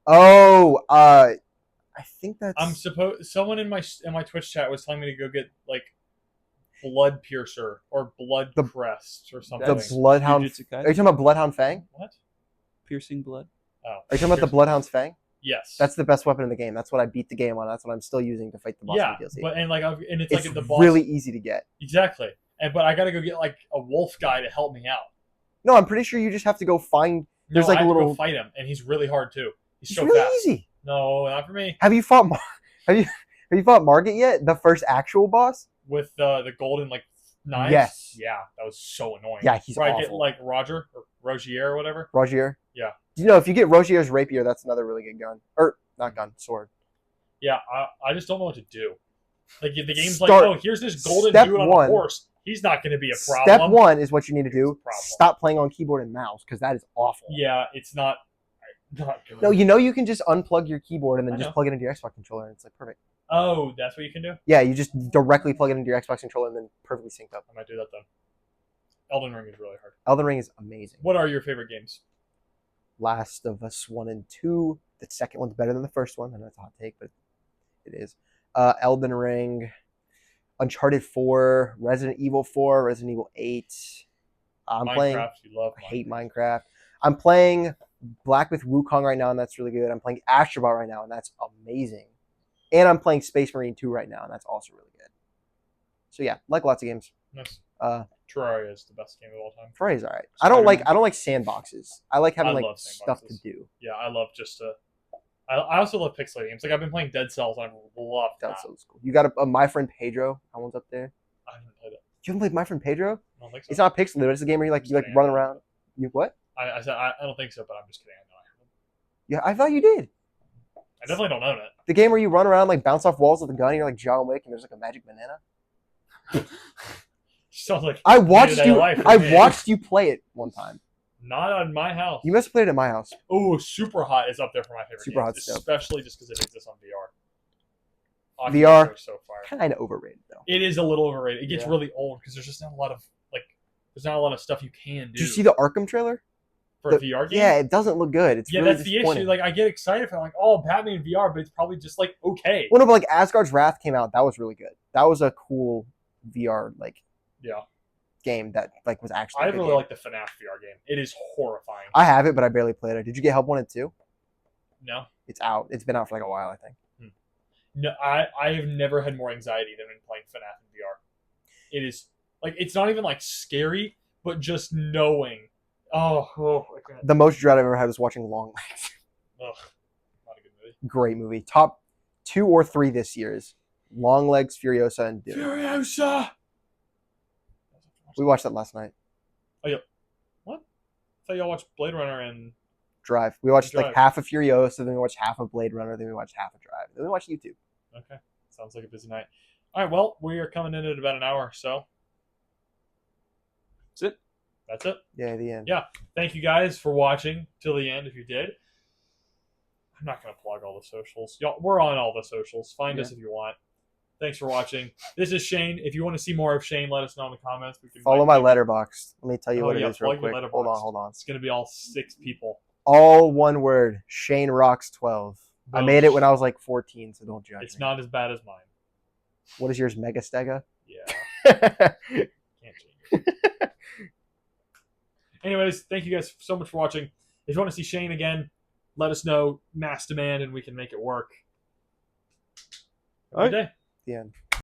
Oh, I think that's. I'm supposed. Someone in my Twitch chat was telling me to go get like blood piercer or blood The- crest or the something. Bloodhound. Jujutsu Are Kaisen? you talking about Bloodhound Fang? What? Piercing blood. Oh, Are you talking about the Bloodhound's Fang? Yes. That's the best weapon in the game. That's what I beat the game on. That's what I'm still using to fight the boss yeah, in DLC. but and it's it's like the boss. really easy to get. Exactly. But I gotta go get like a wolf guy to help me out. No, I'm pretty sure you just have to go find. There's No, like I a have to little. go fight him, and he's really hard too. He's It's so really fast. easy. No, not for me. Have you fought? Have you fought Margit yet? The first actual boss? With the golden like knives. Yes. Yeah, that was so annoying. Yeah, he's Where I get awful. like Roger or Rogier or whatever. Rogier. Yeah. You know, if you get Rogier's rapier, that's another really good gun. Or not gun, sword. Yeah, I just don't know what to do. Like the game's Start- like, oh, here's this golden step dude on one. a horse. He's not going to be a problem. Step 1 is what you need to do. Problem. Stop playing on keyboard and mouse because that is awful. Yeah, it's not good. No, you know you can just unplug your keyboard and then I just know. plug it into your Xbox controller and it's like perfect. Oh, that's what you can do. Yeah, you just directly plug it into your Xbox controller and then perfectly synced up. I might do that then. Elden Ring is really hard. Elden Ring is amazing. What are your favorite games? Last of Us 1 and 2. The second one's better than the first one. I know it's a hot take, but it is. Elden Ring, Uncharted 4, Resident Evil 4, Resident Evil 8. I'm Minecraft, playing. you love I Minecraft. hate Minecraft. I'm playing Black Myth Wukong right now, and that's really good. I'm playing Astrobot right now, and that's amazing. And I'm playing Space Marine 2 right now, and that's also really good. So yeah, like lots of games. Nice. Uh, Terraria is the best game of all time. Terraria's alright. I don't like sandboxes. I like having I like love stuff to sandboxes. do. Yeah, I love just I also love pixelated games. Like I've been playing Dead Cells, and I love that. That's so cool. You got a My Friend Pedro. That one's up there. I haven't played it. You haven't played My Friend Pedro? I don't think so. It's not pixelated. But it's a game where you like run around. You what? I said I don't think so, but I'm just kidding. I know I haven't. Yeah, I thought you did. I definitely don't own it. The game where you run around like bounce off walls with a gun. And you're like John Wick, and there's like a magic banana. Sounds like I watched day-to-day you. life for I me. watched you play it one time. Not on my house. You must have played it at my house. Oh, Super Hot is up there for my favorite Super games, Hot's dope. especially just because it exists on VR. VR. Oculus are so fire. Kind of overrated though. It is a little overrated. It gets Yeah. really old because there's just not a lot of there's not a lot of stuff you can do. Did you see the Arkham trailer? for a VR game? Yeah, it doesn't look good. It's Yeah, really that's the disappointing. issue. Like I get excited for like, oh, Batman in VR, but it's probably just like okay. Well, no, but like Asgard's Wrath came out. That was really good. That was a cool VR like Yeah, game that like was actually. I a good really game. like the FNAF VR game. It is horrifying. I have it, but I barely played it. Did you get Help 1 and 2? No, It's out. It's been out for like a while, I think. no, I have never had more anxiety than when playing FNAF in VR. It is like it's not even like scary, but just knowing. Oh, I can't. The most dread I've ever had was watching Long Legs. Ugh, not a good movie. Great movie. Top 2 or 3 this year is Long Legs, Furiosa, and Dune. Furiosa. We watched that last night. What? I thought y'all watched Blade Runner and Drive. We watched Drive. like half of Furiosa, then we watched half of Blade Runner, then we watched half of Drive. Then we watched YouTube. okay. Sounds like a busy night. All right, well, we are coming in at about an hour, so That's it. that's it. Yeah, the end. Yeah. Thank you guys for watching till the end if you did. I'm not going to plug all the socials. Y'all, we're on all the socials. Find us if you want. Thanks for watching. This is Shane. If you want to see more of Shane, let us know in the comments. We can Follow my letterbox. Let me tell you Oh, what it yeah, is real plug your quick. Letterboxd. Hold on. It's going to be all 6 people. All one word. Shane Rocks 12. I Boom. made it when I was like 14, so don't judge It's me. not as bad as mine. What is yours, Mega Stega? Yeah. Can't change it. Anyways, thank you guys so much for watching. If you want to see Shane again, let us know. Mass demand, and we can make it work. Have a good day. The end.